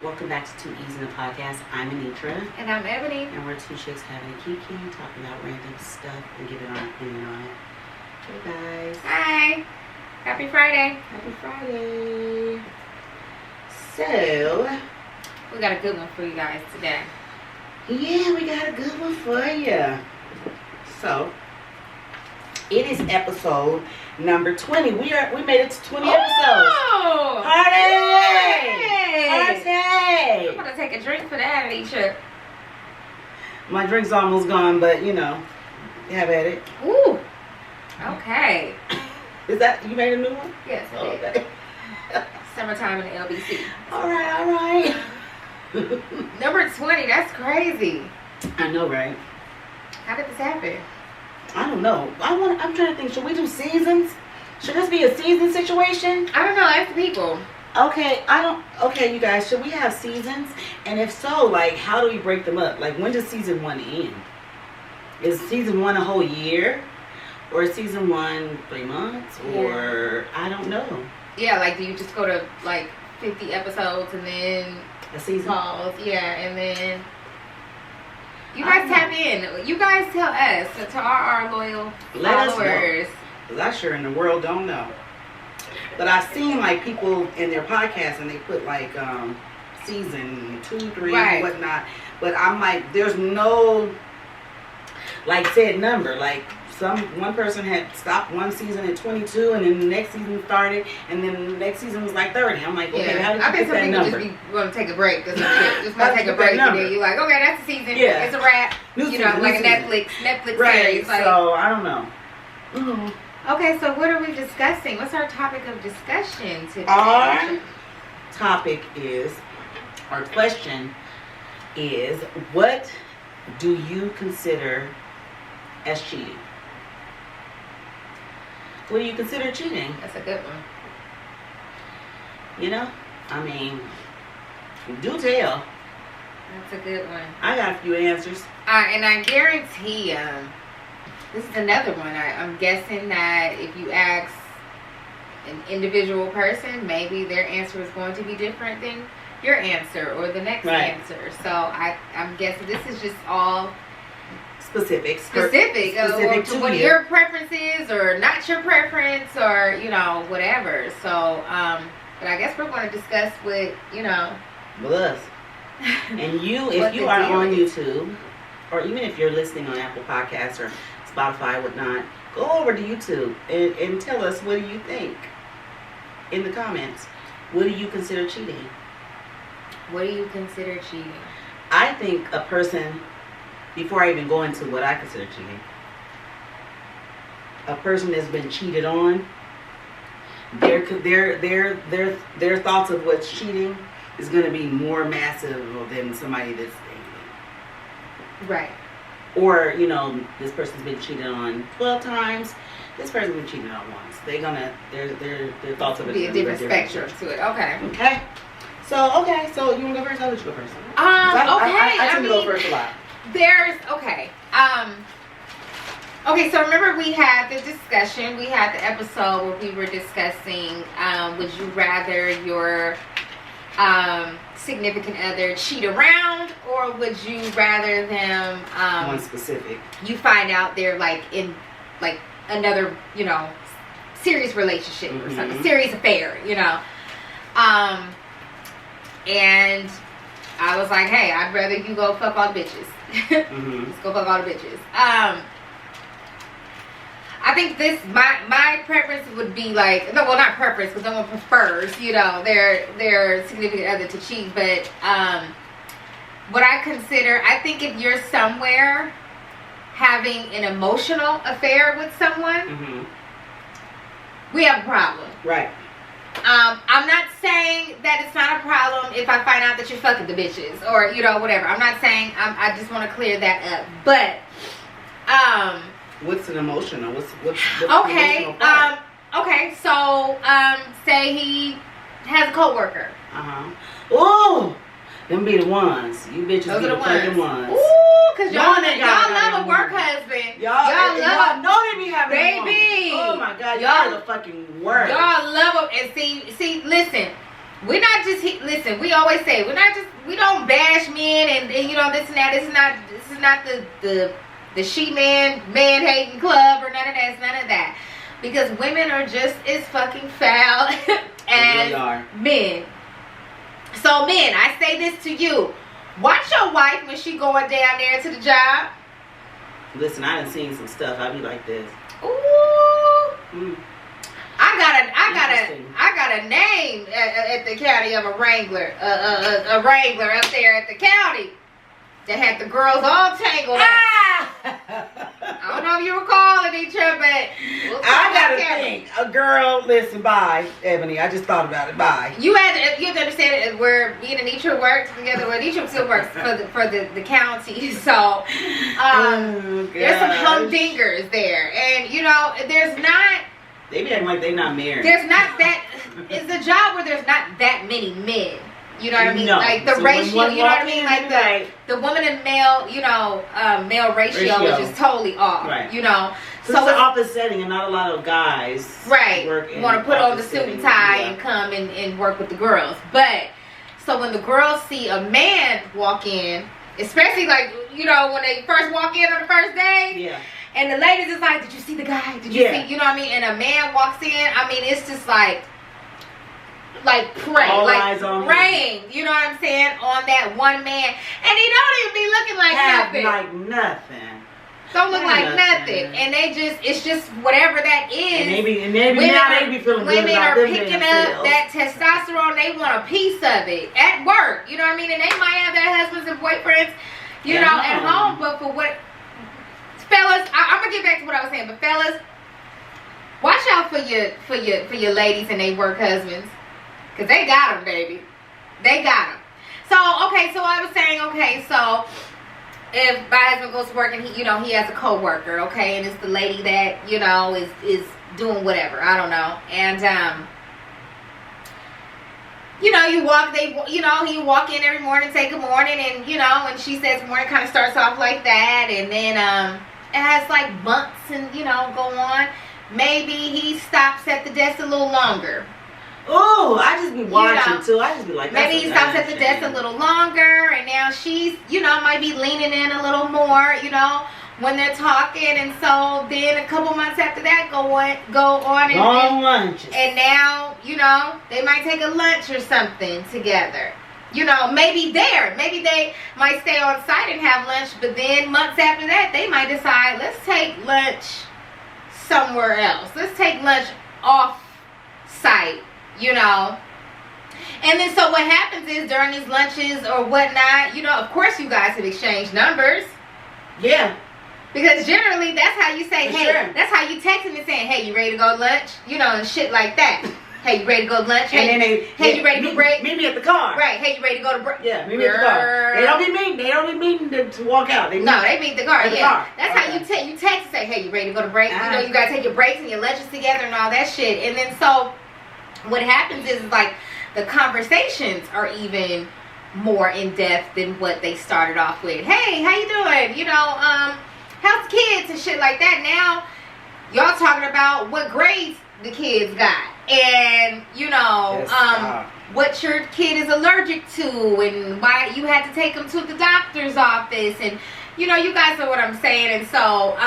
Welcome back to Two E's in the Podcast. I'm Anitra. And I'm Ebony. And we're two chicks having a kiki, talking about random stuff and giving our opinion on it. Hey guys. Hi. Happy Friday. Happy Friday. So, We got a good one for you guys today. yeah, we got a good one for you. So, it is episode number 20. We made it to 20 episodes. Oh! Party! I'm Party! going to take a drink for that, Alicia. My drink's almost gone, but you know, have at it. Ooh. Okay. Is that, you made a new one? Yes, I Oh, did. okay. Summertime in the LBC. Alright. Number 20, that's crazy. I know, right? How did this happen? I don't know. I'm trying to think, should we do seasons? Should this be a season situation? I don't know. Ask the people. Okay, you guys, should we have seasons? And if so, like, how do we break them up? Like, when does season 1 end? Is season 1 a whole year? Or is season 1 3 months? Or, I don't know. Yeah, like, do you just go to, like, 50 episodes and then A season? pause? Yeah, and then... You guys tap in. You guys tell us, to our loyal Let us know. followers. Because I sure in the world don't know. But I've seen like people in their podcasts and they put like season 2, 3, Right. and whatnot. But I'm like, there's no like said number. Like one person had stopped one season at 22 and then the next season started and then the next season was like 30. I'm like, okay, how did I you think get some that people number? just be want to take a break or some shit. Just How want to did take you a get that break and number? then you're like, okay, that's the season. Yeah. It's a wrap. New You season, know, new like a season. Netflix Right, series. Like, so I don't know. Mhm. okay, so what are we discussing? What's our topic of discussion today? Our topic is, our question is, what do you consider as cheating? What do you consider cheating? That's a good one. You know? I mean, do tell. That's a good one. I got a few answers. And I guarantee this is another one. I'm guessing that if you ask an individual person, maybe their answer is going to be different than your answer or the next Right. answer. So I'm guessing this is just all Specific specific or to what you. your preference is or not your preference or, you know, whatever. So, but I guess we're going to discuss with, you know. With us. And you, What if you the are deal on is. YouTube, or even if you're listening on Apple Podcasts or Spotify, whatnot, go over to YouTube and tell us, what do you think? In the comments, what do you consider cheating? What do you consider cheating? I think a person, before I even go into what I consider cheating, a person that's been cheated on, their thoughts of what's cheating is going to be more massive than somebody that's dating. Right. Or, you know, this person's been cheated on 12 times. This person's been cheated on once. They're gonna, their thoughts of it Be a is gonna different spectrum to it. Okay. Okay. So you want to go first? I'll let you go first. Okay. I tend to go first a lot. Okay, so remember we had the discussion, we had the episode where we were discussing, would you rather your significant other cheat around, or would you rather them, One specific. you find out they're like in like another, you know, serious relationship or something, serious affair, you know. And I was like, hey, I'd rather you go fuck all the bitches. Let's go fuck all the bitches. I think my preference would be like, no, well, not preference, because no one prefers, you know, their significant other to cheat. But what I consider, I think if you're somewhere having an emotional affair with someone, we have a problem. Right. I'm not saying that it's not a problem if I find out that you're fucking the bitches or, you know, whatever. I'm not saying, I just want to clear that up. But, what's an emotional? What's okay, emotional part? okay, so, say he has a coworker. Oh, them be the ones. You bitches Those be are the the fucking ones. ones. Ooh, cause y'all Y'all love a work husband. Y'all know they be having baby. Oh my God, y'all are the fucking worst. Y'all love them. And see, listen, we're not just listen. We always say we don't bash men and you know this and that. This is not the she man hating club or none of that. It's none of that. Because women are just as fucking foul as men. So men, I say this to you: watch your wife when she going down there to the job. Listen, I done seen some stuff. I be like this. Ooh. I got a name at the county of a Wrangler, a Wrangler up there at the county that had the girls all tangled up. I don't know if you were calling each other, but I gotta think. A girl, listen, bye, Ebony. I just thought about it. Bye. You have to understand it. Where me and Anitra work together. Well, Anitra still works for the county. So there's some humdingers there, and you know there's not. They be acting like they not married. There's not that. It's a job where there's not that many men. You know what I mean? No. Like the so ratio. You know what I mean? Like the woman and male. You know, male ratio is just totally off. Right. You know. So it's an office setting, and not a lot of guys. Right. Want to put on the suit and tie and come and work with the girls. But so when the girls see a man walk in, especially like you know when they first walk in on the first day. Yeah. And the ladies is like, did you see the guy? Did you see? You know what I mean? And a man walks in. I mean, it's just like pray, all like eyes on praying. You know what I'm saying? On that one man, and he don't even be looking like nothing. Like nothing. Don't look like nothing. And it's just whatever that is. And maybe now they be feeling good women about are them picking up that testosterone. They want a piece of it at work. You know what I mean? And they might have their husbands and boyfriends, you know, at home. But for what? Fellas, I'm gonna get back to what I was saying, but fellas, watch out for your ladies and they work husbands, cause they got them, baby, they got them. So okay, so I was saying, okay, so if my husband goes to work and he has a coworker, okay, and it's the lady that is doing whatever, I don't know, and you walk in every morning, say good morning, and when she says good morning, kind of starts off like that, and then it has like months and go on. Maybe he stops at the desk a little longer. Oh, I just be watching too. I just be like, maybe he stops at the desk a little longer, and now she's might be leaning in a little more, when they're talking, and so then a couple months after that go on long lunches, and now they might take a lunch or something together. Maybe they might stay on site and have lunch, but then months after that, they might decide, let's take lunch somewhere else. Let's take lunch off site, And then so what happens is during these lunches or whatnot, of course you guys have exchanged numbers. Yeah. Because generally that's how you say, hey, that's how you text me saying, hey, you ready to go lunch? And shit like that. Hey, you ready to go to lunch? Hey, and then you ready to break? Meet me at the car. Right. Hey, you ready to go to break? Yeah, meet me at the car. They don't be meeting to walk out. They meet the car. Yeah. That's how you text and say, hey, you ready to go to break? You gotta take your breaks and your lunches together and all that shit. And then so what happens is like the conversations are even more in depth than what they started off with. Hey, how you doing? How's the kids and shit like that. Now y'all talking about what grades the kids got, and what your kid is allergic to, and why you had to take them to the doctor's office, and you guys know what I'm saying. And so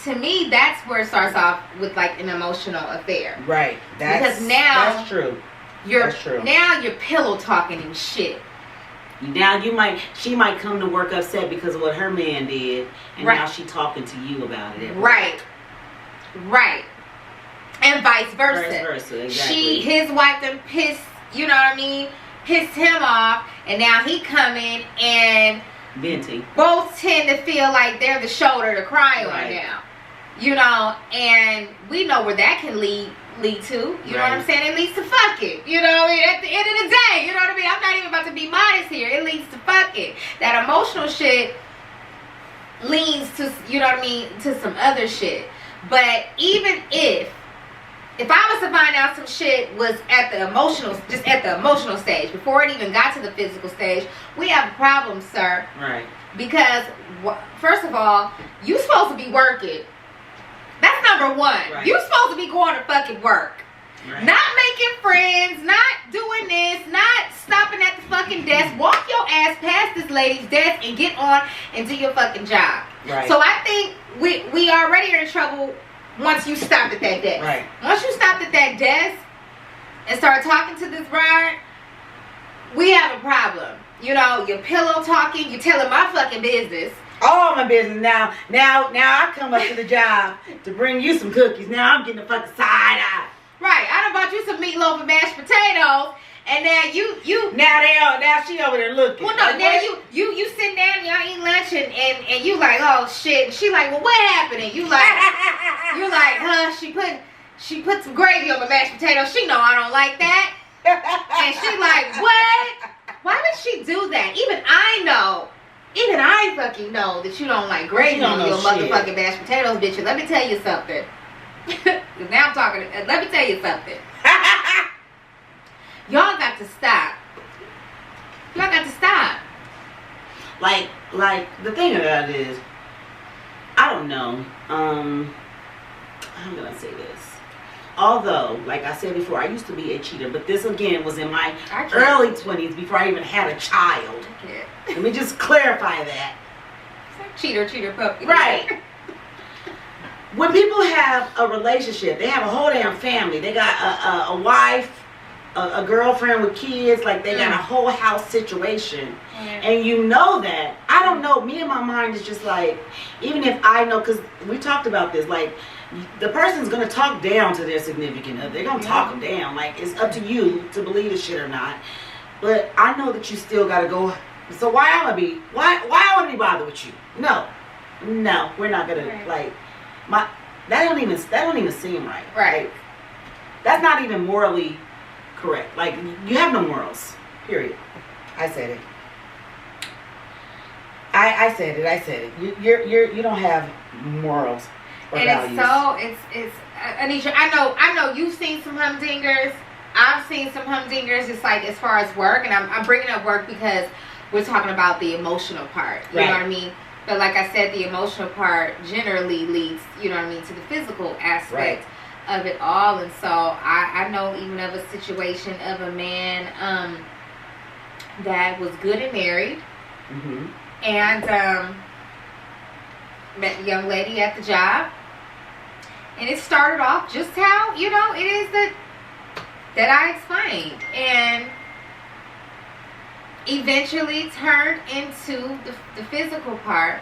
to me, that's where it starts off with like an emotional affair, right? Because now that's true. Now you're pillow talking and shit. Now she might come to work upset because of what her man did, and now she talking to you about it. Right. And vice versa. Exactly. His wife done pissed him off, and now he coming and venting. Both tend to feel like they're the shoulder to cry on now. And we know where that can lead to. You know what I'm saying? It leads to fucking. At the end of the day, you know what I mean? I'm not even about to be modest here. It leads to fucking. That emotional shit leads to, to some other shit. But even if I was to find out some shit was at the emotional stage, before it even got to the physical stage, we have a problem, sir. Right. Because, first of all, you supposed to be working. That's number one. Right. You supposed to be going to fucking work. Right. Not making friends, not doing this, not stopping at the fucking desk. Walk your ass past this lady's desk and get on and do your fucking job. Right. So I think we already are in trouble once you stopped at that desk. Right. Once you stopped at that desk and started talking to this bride, we have a problem. You know, you're pillow talking, you're telling my fucking business. All my business now. Now I come up to the job to bring you some cookies. Now I'm getting a fucking side eye. Right. I done bought you some meatloaf and mashed potatoes, and now you. Now she over there looking. Well, no, like, now what? you sitting down, y'all eating lunch, and you like, oh shit. And she like, well, what happened? And you like, huh? She put some gravy on my mashed potatoes. She know I don't like that. And she like, what? Why would she do that? Even I fucking know that you don't like gravy on your motherfucking mashed potatoes, bitch. Let me tell you something. Now I'm talking. Let me tell you something. Y'all got to stop. Y'all got to stop. Like the thing about it is, I don't know. I'm gonna say this. Although, like I said before, I used to be a cheater, but this again was in my early 20s before I even had a child. Let me just clarify that. Cheater, puppy. Right. When people have a relationship, they have a whole damn family. They got a wife, a girlfriend with kids, like they got a whole house situation. And you know that. I don't know. Me and my mind is just like, even if I know, because we talked about this, like, the person's going to talk down to their significant other. They're going to talk them down. Like, it's up to you to believe the shit or not. But I know that you still got to go. So why I want to be bothered with you? No, we're not going to, like, that don't even seem right. Right. Like, that's not even morally correct. Like, you have no morals. Period. I said it. I said it. You don't have morals. And it's Anisha, I know you've seen some humdingers. I've seen some humdingers. It's like as far as work, and I'm bringing up work because we're talking about the emotional part. You know what I mean? But like I said, the emotional part generally leads, you know what I mean, to the physical aspect of it all. And so I know even of a situation of a man that was good and married, and met a young lady at the job. And it started off just how, you know, it is that I explained. And eventually turned into the physical part.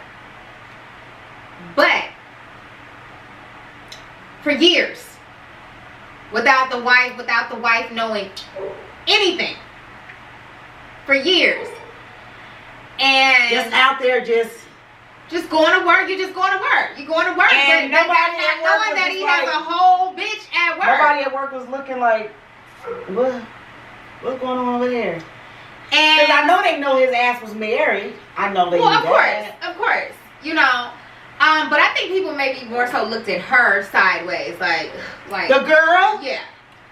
But for years, without the wife knowing anything. For years. And just out there just going to work. You're just going to work. You're going to work. And but nobody not at work knowing that he like, has a whole bitch at work. Nobody at work was looking like, what's going on over there? And because I know they know his ass was married. I know they knew that. Of course. You know. But I think people maybe more so looked at her sideways, like the girl. Yeah.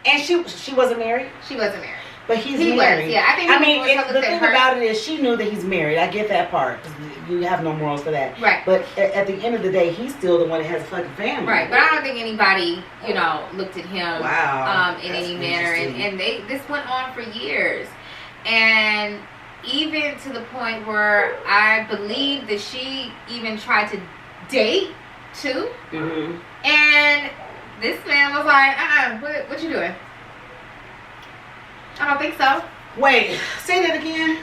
And she wasn't married. She wasn't married. But he married. Was, yeah. I mean, the thing about it is, she knew that he's married. I get that part. You have no morals for that. Right. But at the end of the day, he's still the one that has a fucking family. Right. But I don't think anybody, you know, looked at him in any manner. And this went on for years. And even to the point where I believe that she even tried to date too. And this man was like, what you doing? I don't think so. Wait, say that again.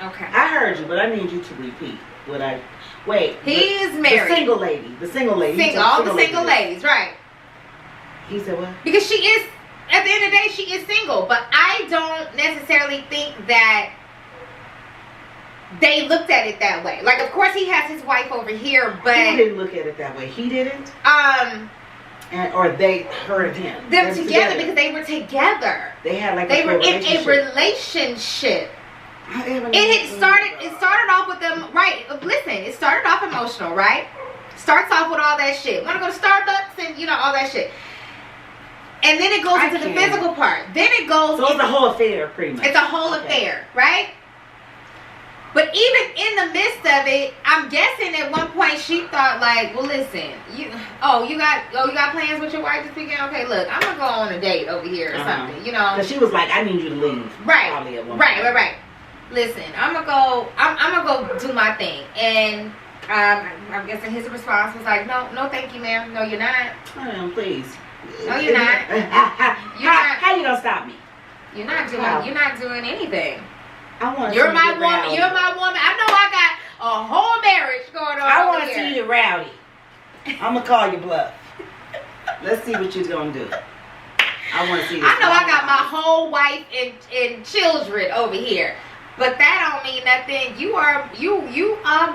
Okay. I heard you, but I need you to repeat what I. Wait. He's married. The single lady. All the single ladies, right? He said what? Because she is, at the end of the day, she is single. But I don't necessarily think that they looked at it that way. Like, of course, he has his wife over here, but he didn't look at it that way. He didn't. Or they, her and him. Them together because they were together. They had like they were in a relationship. It started off with them, right? Listen, it started off emotional, right? Starts off with all that shit. Want to go to Starbucks and, you know, all that shit. And then it goes into the physical part. Then it goes. So it's a whole affair, pretty much. It's a whole affair, right? But even in the midst of it, I'm guessing at one point she thought like, well, listen, you got plans with your wife this weekend? Okay, look, I'm gonna go on a date over here or something, you know? Because she was like, I need you to leave. Right. Probably at one Right. point. Right. Listen, I'm gonna go do my thing, and I'm guessing his response was like, no, thank you, ma'am. No, you're not. Oh, please. No, you're not. How you gonna stop me? You're not doing. How? You're not doing anything. I want. You're my woman. You're my woman. I know I got a whole marriage going on. I want to see you rowdy. I'm gonna call you bluff. Let's see what you're gonna do. I want to see this. I know I got my whole wife and children over here, but that don't mean nothing. You are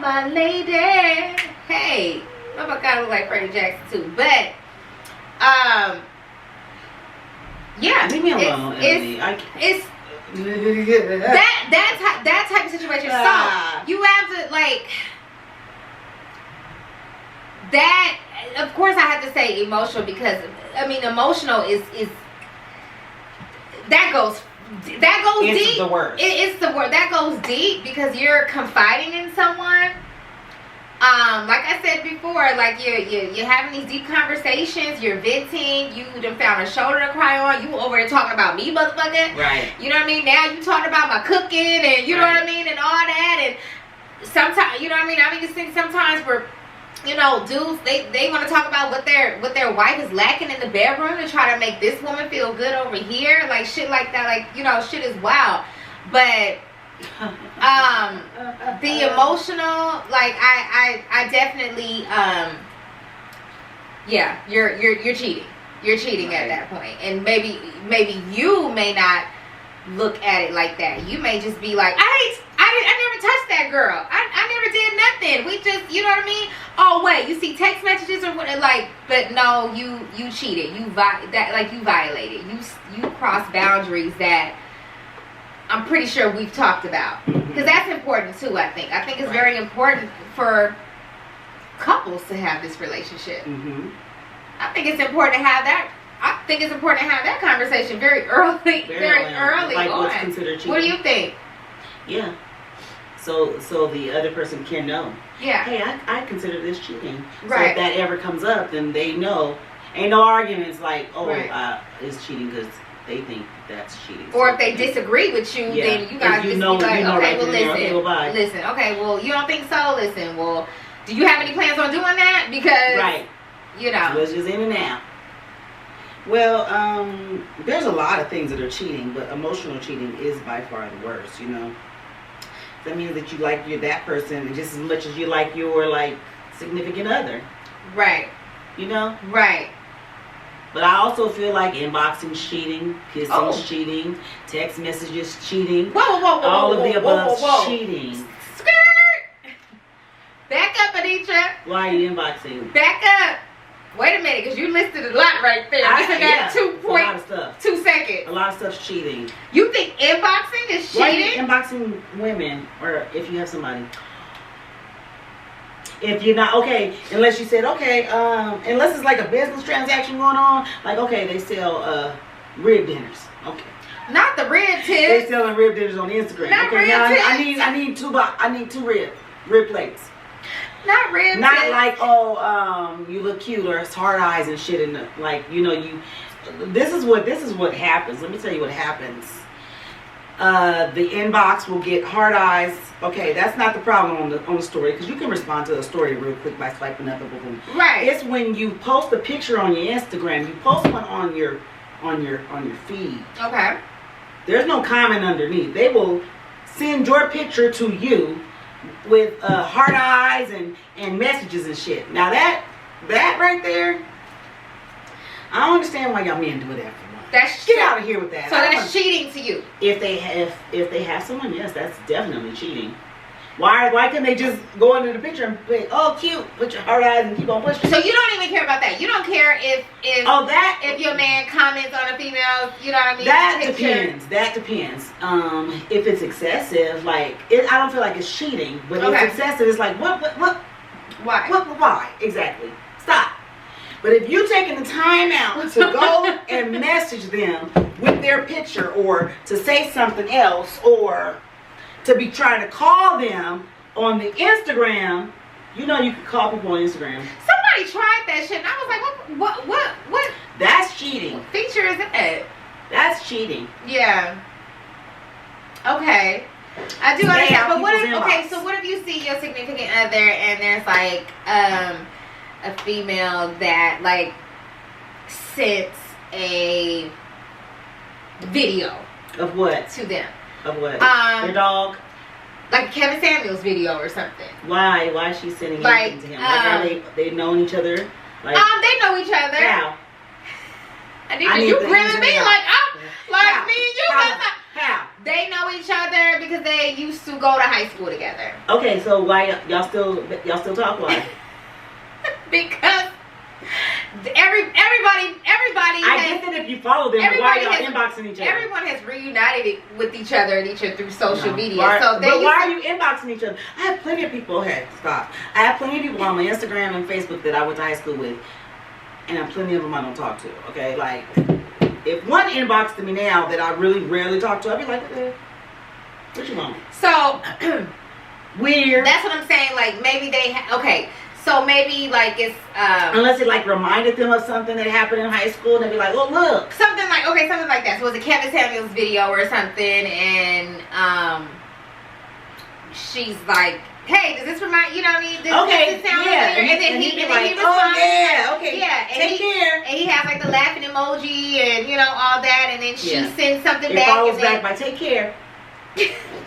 my lady. Hey, I kind of look like Freddie Jackson too, but yeah. Leave me alone, Emily. It's that type of situation. So you have to like that. Of course, I have to say emotional because I mean emotional is that goes deep. It's the worst. It's the word that goes deep because you're confiding in someone. Like I said before, like you're having these deep conversations, you're venting, you done found a shoulder to cry on, you over there talking about me, motherfucker. Right. You know what I mean? Now you talking about my cooking and you know what I mean and all that, and sometimes you know what I mean. I mean, just think sometimes we're, you know, dudes they want to talk about what their wife is lacking in the bedroom to try to make this woman feel good over here, like shit like that, like you know, shit is wild, but. The emotional, like I definitely yeah, you're cheating. You're cheating at that point. And maybe you may not look at it like that. You may just be like, I never touched that girl. I never did nothing. We just, you know what I mean? Oh wait, you see text messages or what, like, but no, you cheated. You violated. You crossed boundaries that I'm pretty sure we've talked about, because that's important too. I think it's very important for couples to have this relationship. Mm-hmm. I think it's important to have that. I think it's important to have that conversation very early, very early like on. what's considered cheating. What do you think? Yeah. So the other person can know. Yeah. Hey, I consider this cheating. Right. So if that ever comes up, then they know. Ain't no arguments like, oh, it's cheating because they think that's cheating. Or if they disagree with you, then you guys just be like, okay, well, listen. Listen, okay, well, you don't think so? Listen, well, do you have any plans on doing that? Because, you know. So it's just in and out. Well, there's a lot of things that are cheating, but emotional cheating is by far the worst, you know. That means that you like that person just as much as you like your, like, significant other. Right. You know? Right. But I also feel like inboxing cheating, kissing cheating, text messages cheating. Whoa, all of the above cheating. Skirt! Back up, Anitra. Why are you inboxing? Back up. Wait a minute, because you listed a lot right there. Listen at 2.2 seconds. A lot of stuff's cheating. You think inboxing is cheating? Why are you inboxing women, or if you have somebody? If you're not, okay, unless you said, okay, unless it's like a business transaction going on, like, okay, they sell rib dinners. Okay. Not the rib tips. They selling rib dinners on Instagram. Not okay, rib now tips. I need two rib plates. Not rib Not tips. like, oh, you look cute, or it's hard eyes and shit, and like, you know, this is what happens. Let me tell you what happens. The inbox will get hard eyes. Okay, that's not the problem on the story, because you can respond to a story real quick by swiping up. Boom. Right. It's when you post a picture on your Instagram. You post one on your feed. Okay. There's no comment underneath. They will send your picture to you with heart eyes and messages and shit. Now that right there, I don't understand why y'all men do that for. Get out of here with that. So that's cheating to you. If they have someone, yes, that's definitely cheating. Why can't they just go into the picture and put, oh, cute, put your heart eyes and keep on pushing? So you don't even care about that. You don't care if your man comments on a female, you know what I mean? That depends. If it's excessive, like I don't feel like it's cheating, but if it's excessive, it's like what? Why? Why exactly? Stop. But if you taking the time out to go and message them with their picture, or to say something else, or to be trying to call them on the Instagram. You know you can call people on Instagram. Somebody tried that shit, and I was like, what? That's cheating. What feature is it? That's cheating. Yeah. Okay. I do Stay understand, out but what if, people's okay, inbox. so what if you see your significant other and there's like a female that like sends a video Of what? to them, Of what? Um, Their dog? like a Kevin Samuels video or something. Why? Why is she sending Like, anything to him? Like, are they known each other? Like, They know each other. how? I need I you need the grilling ins and me outs. like I'm like How? me and you. How? They know each other because they used to go to high school together. Okay, so why y'all still talk? Why? Because everybody I has, get that if you follow them, but why everybody y'all has- inboxing each other? everyone has reunited with each other through social No. media. Why, So they but why are used you inboxing each other? I have plenty of people. Okay, stop. I have plenty of people on my Instagram and Facebook that I went to high school with, and plenty of them I don't talk to. Okay, like if one inboxed to me now that I really rarely talk to, I'd be like, what you want? so Weird. that's what I'm saying. Like maybe okay. So maybe like it's Unless it like reminded them of something that happened in high school, and they'd be like, oh look. something like that. So it was a Kevin Samuels video or something, and she's like, hey, does this remind you know what I mean? Okay, Does this sound yeah, familiar? And then and he he'd be responds. like, oh yeah, okay, Yeah, and take care. And he has like the laughing emoji and you know all that, and then she Yeah. sends something It back, follows and back then, by take care.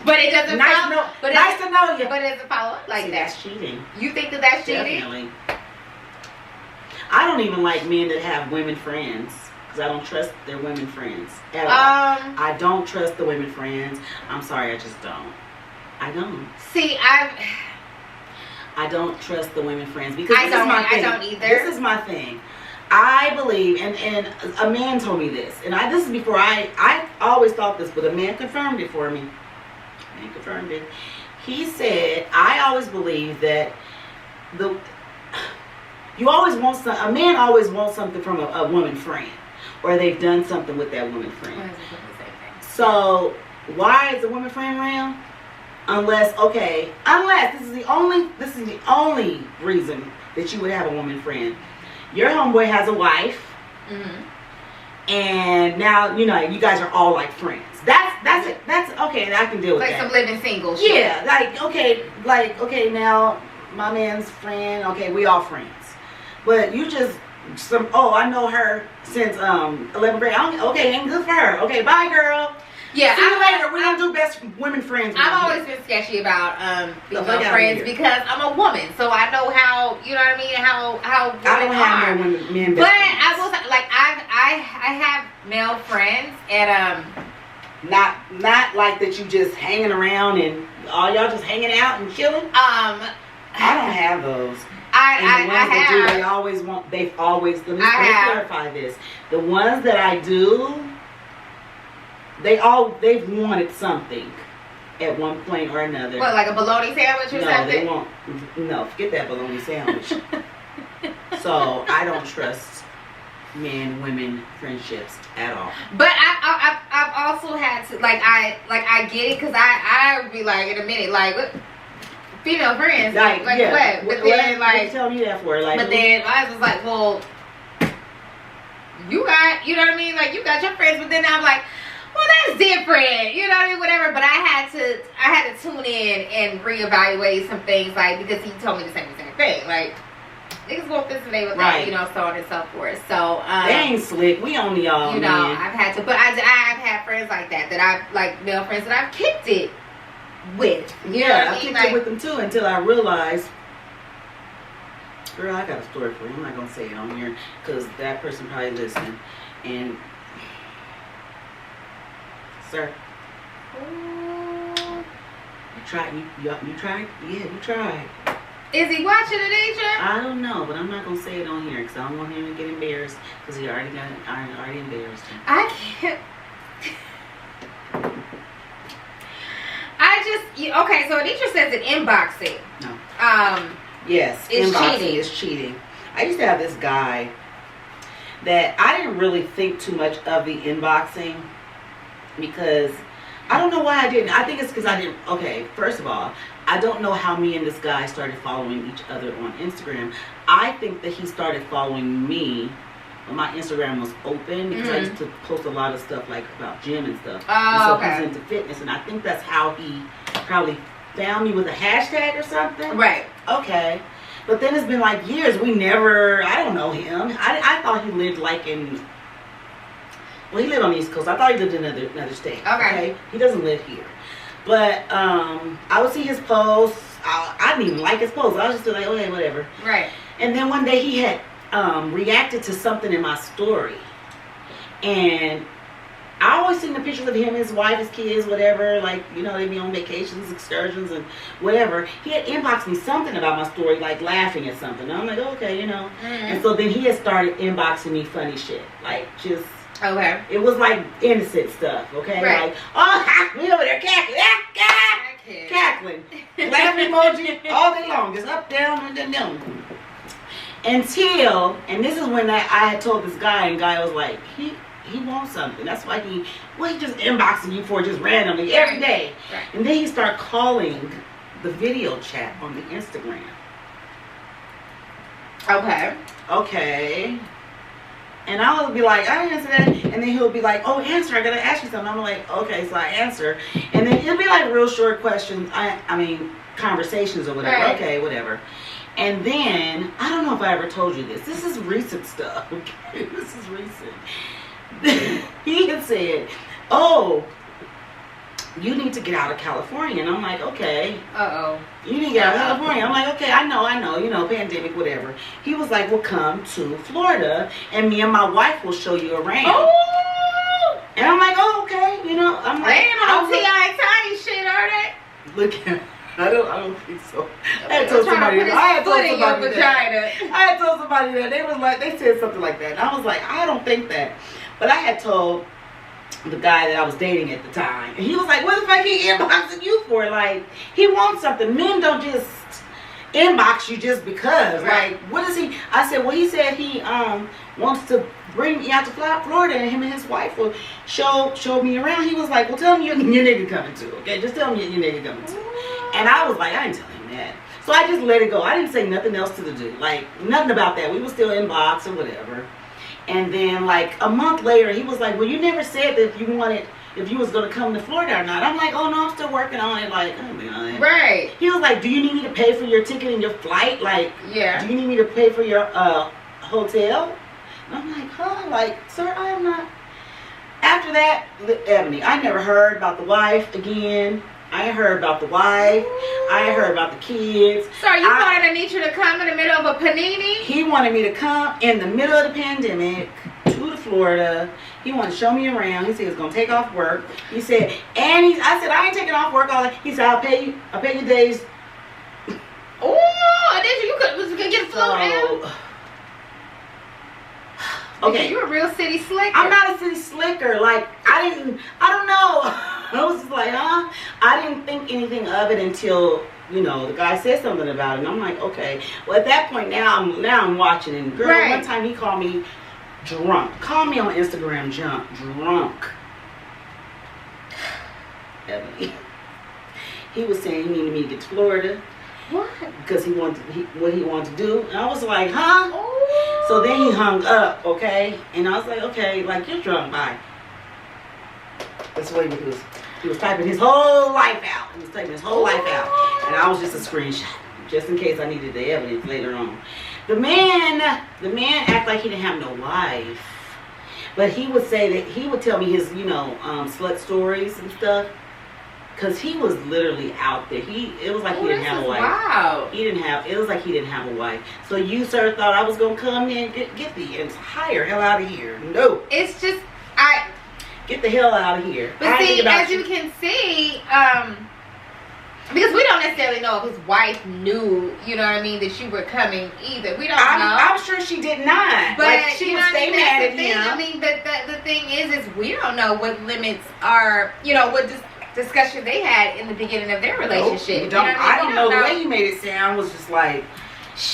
but it doesn't Nice, follow. But nice to know you. But it doesn't follow up like See, that. that's cheating. You think that's cheating? Definitely. I don't even like men that have women friends because I don't trust their women friends at all. I don't trust the women friends. I'm sorry, I just don't. I don't. See, I don't trust the women friends because I this is my thing. don't either. This is my thing. I believe, and a man told me this, and this is before I always thought this, but a man confirmed it for me. A man confirmed it. He said, I always believe that you always want a man always wants something from a woman friend, or they've done something with that woman friend. So why is the woman friend around? Unless this is the only reason that you would have a woman friend. Your homeboy has a wife, and now you guys are all like friends. That's it. That's okay. I can deal with like that. some living single shit. Yeah, okay. Now my man's friend. Okay, we all friends, but you just I know her since 11th grade. Okay, ain't good for her. Okay, bye, girl. Yeah, See you later. We don't do best women friends. I've always been sketchy about female fuck out friends here. because I'm a woman, so I know how you know what I mean. How I women don't have are. no women men But best friends. I will say, like I have male friends and Not like that you just hanging around and all y'all just hanging out and chilling. I don't have those. I And the ones that do, have. they've always, let me I have. clarify this. The ones that I do, they've wanted something at one point or another. What, like a bologna sandwich or No, something? they won't. No, forget that bologna sandwich. So I don't trust men-women friendships at all. But I've also had to I get it because I would be like in a minute like what, female friends like what? But then what you telling me that for? Like, but then I was like, well, you got what I mean? Like you got your friends, but then I'm like, well, that's different, you know what I mean? Whatever. But I had to tune in and reevaluate some things like because he told me the same thing like. Niggas want this and they want that, so on and so forth. So they ain't slick. We only y'all. man. I've had to, but I've had friends like that I've like male friends that I've kicked it with. You know what I I mean? kicked Like, it with them too until I realized, girl, I got a story for you. I'm not gonna say it on here because that person probably listening. And sir, you tried. You tried. Yeah, you tried. is he watching it, Asia? I don't know, but I'm not gonna say it on here because I don't want him to get embarrassed because I already embarrassed him. I can't. Okay, so Anitra says that inboxing. No. Yes, It's inboxing cheating. is cheating. I used to have this guy that I didn't really think too much of the inboxing because I don't know why I didn't. I think it's because I didn't. Okay, first of all, I don't know how me and this guy started following each other on Instagram. I think that he started following me when my Instagram was open because I used to post a lot of stuff like about gym and stuff. Oh, and so he's into fitness, and I think that's how he probably found me with a hashtag or something. Right. Okay. But then it's been like years. We never. I don't know him. I thought he lived like in. Well, he lived on the East Coast. I thought he lived in another state. Okay. He doesn't live here. But I would see his posts. I didn't even like his posts. I was just like, okay, whatever. Right. And then one day he had reacted to something in my story. And I always seen the pictures of him, his wife, his kids, whatever. Like, you know, they'd be on vacations, excursions, and whatever. He had inboxed me something about my story, like laughing at something. And I'm like, okay, you know. And so then he had started inboxing me funny shit. Like, just... Okay. It was like innocent stuff, okay? Right. Like, oh, we over there cackling, cackling. Laughing emoji all day long, just up, down, and down. Until, and this is when I had told this guy, and guy was like, he wants something. That's why he just inboxing you for just randomly every day. Right. And then he started calling the video chat on the Instagram. Okay. Okay. And I would be like, I answer that. And then he'll be like, oh, answer. I got to ask you something. I'm like, okay. So I answer. And then it'll be like real short questions. I mean, conversations or whatever. Right. Okay, whatever. And then, I don't know if I ever told you this. This is recent stuff. Okay? This is recent. He had said, oh, you need to get out of California. And I'm like, okay. Uh-oh. You need to get out of California. I'm like, okay, I know, you know, pandemic, whatever. He was like, well, come to Florida, and me and my wife will show you around. Oh! And I'm like, oh, okay, you know. I'm like, they ain't on T.I. Tiny shit, are they? Look at I don't think so. I had told somebody that. I had told somebody that. They was like, they said something like that. And I was like, I don't think that. But I had told the guy that I was dating at the time, and he was like, what the fuck he inboxing you for? Like, he wants something. Men don't just inbox you just because. Right. Like, what is he? I said, well, he said he wants to bring me out to Florida, and him and his wife will show me around. He was like, well, tell me your nigga coming too, okay? Just tell me your nigga coming too. And I was like, I didn't tell him that. So I just let it go. I didn't say nothing else to the dude. Like, nothing about that. We were still inbox or whatever. And then, like, a month later, he was like, well, you never said that if you was going to come to Florida or not. I'm like, oh, no, I'm still working on it. Like, I don't think on it. Right. He was like, do you need me to pay for your ticket and your flight? Like, yeah. Do you need me to pay for your hotel? And I'm like, huh? Like, sir, I am not. After that, Ebony, I never heard about the wife again. I heard about the wife. I heard about the kids. So you wanted Anitra to come in the middle of a panini? He wanted me to come in the middle of the pandemic to Florida. He wanted to show me around. He said he was gonna take off work. He said, I said I ain't taking off work all that. He said I'll pay you days. Oh, you could get flown in. Okay. You're a real city slicker. I'm not a city slicker. Like, I don't know. I was just like, huh? I didn't think anything of it until, you know, the guy said something about it. And I'm like, okay. Well, at that point, now I'm watching. And girl, right. One time he called me drunk. Call me on Instagram drunk. Ebony. He was saying he needed me to get to Florida. What? Because what he wanted to do. And I was like, huh? Oh. So then he hung up, okay? And I was like, okay, like, you're drunk, bye. That's what he was. He was typing his whole life out. He was typing his whole life out. And I was just a screenshot, just in case I needed the evidence later on. The man act like he didn't have no wife. But he would say that, he would tell me his, you know, slut stories and stuff. Because he was literally out there. It was like he didn't have a wife. Wow. It was like he didn't have a wife. So you, sir, thought I was going to come in and get the higher hell out of here. No. It's just, get the hell out of here. But see, as you can see, because we don't necessarily know if his wife knew, you know what I mean, that you were coming either. We don't know. I'm sure she did not. But like, she would stay mad at him. I mean, but the thing is we don't know what limits are, you know, what discussion they had in the beginning of their relationship. Nope, I don't know. The way he made it sound was just like,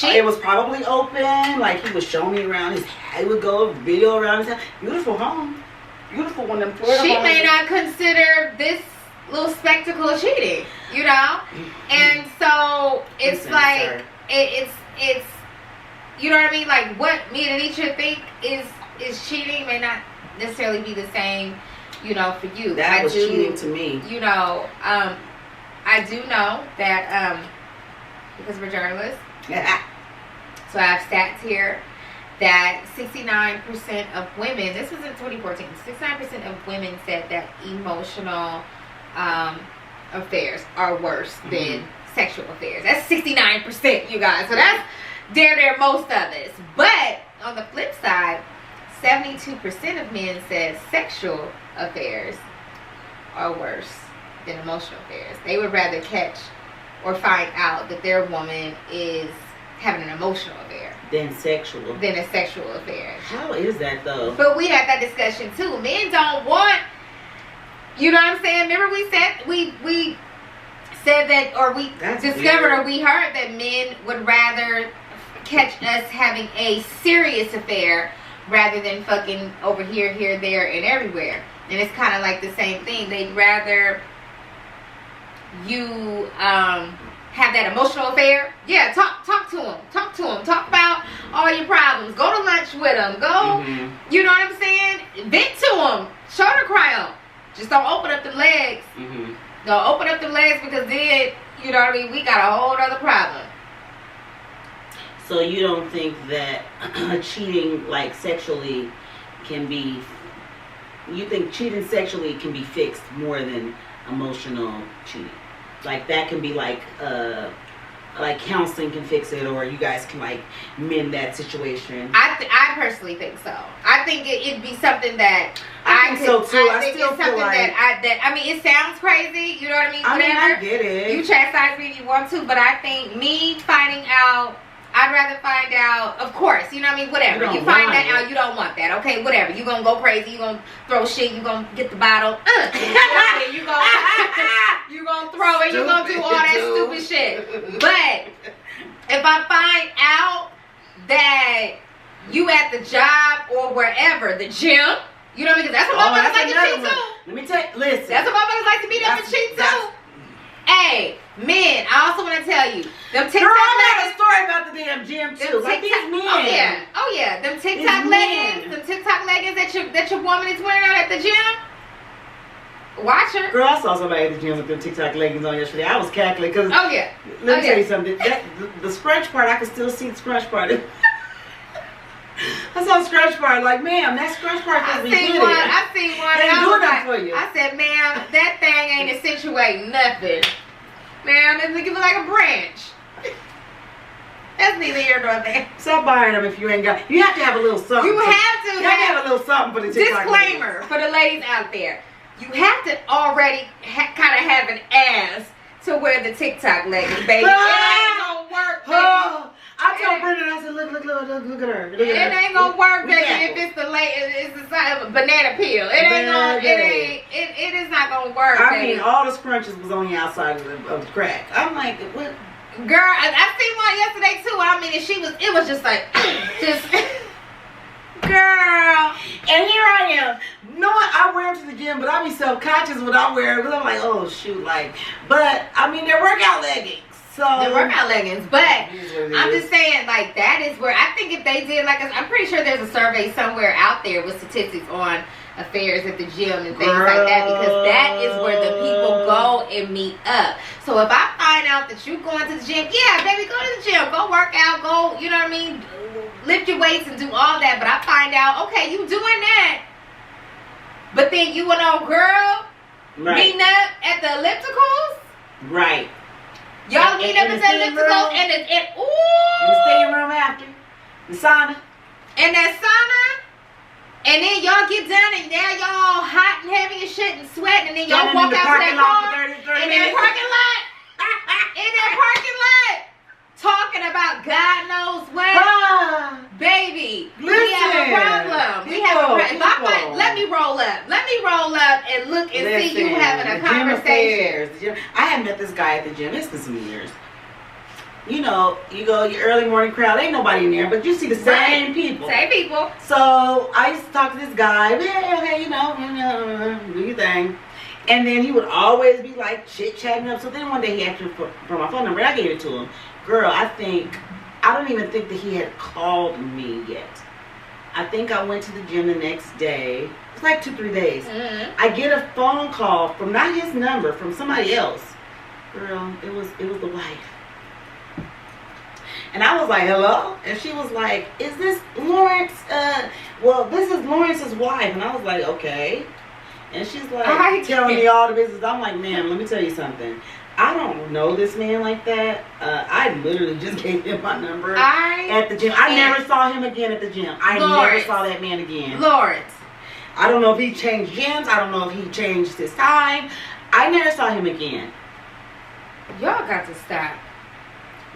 it was probably open. Like, he was showing me around he would go video around his house. Beautiful home. Beautiful one of them Florida She homes. may not consider this little spectacle of cheating, you know? And so it's like it's you know what I mean? Like what me and Anisha think is cheating may not necessarily be the same, you know, for you. That was cheating to me. You know, I do know that because we're journalists. So I have stats here that 69% of women, this was in 2014, 69% of women said that emotional affairs are worse than sexual affairs. That's 69%, you guys. So that's near most of us. But on the flip side, 72% of men said sexual affairs are worse than emotional affairs. They would rather catch or find out that their woman is having an emotional affair than a sexual affair. How is that though? But we had that discussion too. Men don't want, you know what I'm saying? Remember we said that, or we discovered or we heard that men would rather catch us having a serious affair rather than fucking over here, there, and everywhere. And it's kind of like the same thing. They'd rather you have that emotional affair. Yeah, talk to them. Talk about all your problems. Go to lunch with them. Go, you know what I'm saying? Vent to them. Shoulder cry them. Just don't open up the legs. Don't open up the legs, because then, you know what I mean, we got a whole other problem. So you don't think that cheating like sexually can be, you think cheating sexually can be fixed more than emotional cheating? Like that can be like counseling can fix it, or you guys can like mend that situation. I personally think so. I think it'd be something that I think so too. I think it's something that I mean, it sounds crazy, you know what I mean? I get it. You chastise me if you want to, but I think me finding out, I'd rather find out, of course, you know what I mean, whatever. You find that out, you don't want that, okay, whatever. You gonna go crazy, you gonna throw shit, you gonna get the bottle, you gonna throw it, you gonna do all that stupid shit. But if I find out that you at the job or wherever, the gym, you know what I mean, because that's what motherfuckers like to cheat too. Let me tell you, listen. That's what motherfuckers like to meet up and cheat too. Hey, men, I also want to tell you, them TikTok girl, I got a story about the damn gym too. Like these men. Oh yeah, them TikTok leggings that your woman is wearing out at the gym. Watch her. Girl, I saw somebody at the gym with them TikTok leggings on yesterday. I was cackling because. Oh yeah. Let me tell you something. The scrunch part, I could still see the scrunch part. I saw the scrunch part, like, ma'am, that scrunch part doesn't be good. I seen one. They do that for you. I said, ma'am, that thing ain't accentuating nothing. Ma'am, it's looking like a branch. That's neither here nor there. Stop buying them if you ain't got. You have to have a little something. You have to have a little something for the TikTok. Disclaimer for the ladies out there: you have to already kind of have an ass to wear the TikTok leggings, baby. It ain't gonna work, baby. I told Brendan, I said, look at her. It ain't gonna work, baby, if it's the size of a banana peel. It is not gonna work, I baby. mean, all the scrunches was on the outside of the crack. I'm like, what? Girl, I seen one yesterday too. I mean, it was just like, girl. And here I am. You know what? I wear them to the gym, but I be self-conscious when I wear them because I'm like, oh shoot, like. But I mean, they're workout leggings. So they're workout leggings, but I'm just saying, like, that is where I think if they did, like, I'm pretty sure there's a survey somewhere out there with statistics on affairs at the gym and things like that, because that is where the people go and meet up. So if I find out that you going to the gym, yeah, baby, go to the gym, go work out, go, you know what I mean, lift your weights and do all that. But I find out, okay, you doing that, but then you an old girl meeting up at the ellipticals, right? Y'all meet up at the ellipticals and in the stadium room after the sauna, and that sauna. And then y'all get done and now y'all hot and heavy and shit and sweating, and then y'all walk out to that car in that parking lot. In that parking lot. Talking about God knows what. Baby, we have a problem. We have a problem. Let me roll up. Let me roll up and look and see you having a conversation. I haven't met this guy at the gym. It's been some years. You know, you go your early morning crowd, ain't nobody in there, but you see the same people. Same people. So I used to talk to this guy, hey, you know, do your thing. And then he would always be like chit-chatting up. So then one day he asked me for my phone number. I gave it to him. Girl, I don't even think that he had called me yet. I think I went to the gym the next day. It's like 2-3 days. Mm-hmm. I get a phone call from not his number, from somebody else. Girl, it was the wife. And I was like, hello? And she was like, is this Lawrence? Well, this is Lawrence's wife. And I was like, okay. And she's like telling me all the business. I'm like, ma'am, let me tell you something. I don't know this man like that. I literally just gave him my number at the gym. I never saw him again at the gym. I never saw that man again. Lawrence. I don't know if he changed gyms. I don't know if he changed his time. I never saw him again. Y'all got to stop.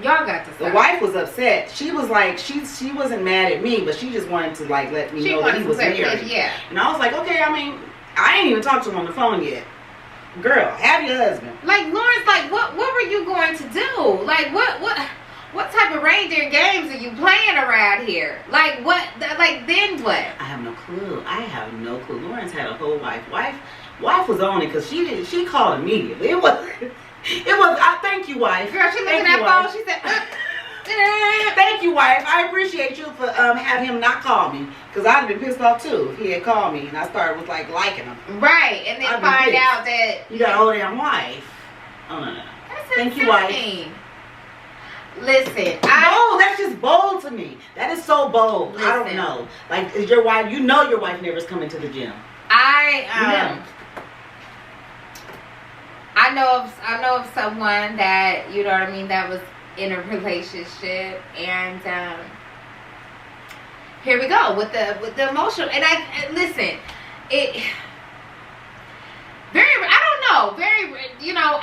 Y'all got to stop. The wife was upset. She was like, she wasn't mad at me, but she just wanted to like let me know that he was married. Yeah. And I was like, okay, I mean, I ain't even talked to him on the phone yet. Girl, have your husband. Like, Lawrence, like, what were you going to do? Like, what type of reindeer games are you playing around here? Like, then what? I have no clue. Lawrence had a whole wife. Wife was on it because she called immediately. It was, I thank you, wife. Girl, she looked at that phone, she said, thank you, wife. I appreciate you for having him not call me, because I'd have been pissed off too if he had called me and I started with like liking him. Right, and then find out that you got a whole damn wife. Oh no. That's thank insane. you, wife. Listen, no, that's just bold to me. That is so bold. Listen. I don't know. Like, is your wife? You know your wife never's coming to the gym. I know of someone that, you know what I mean, that was in a relationship, and here we go with the emotional. And listen,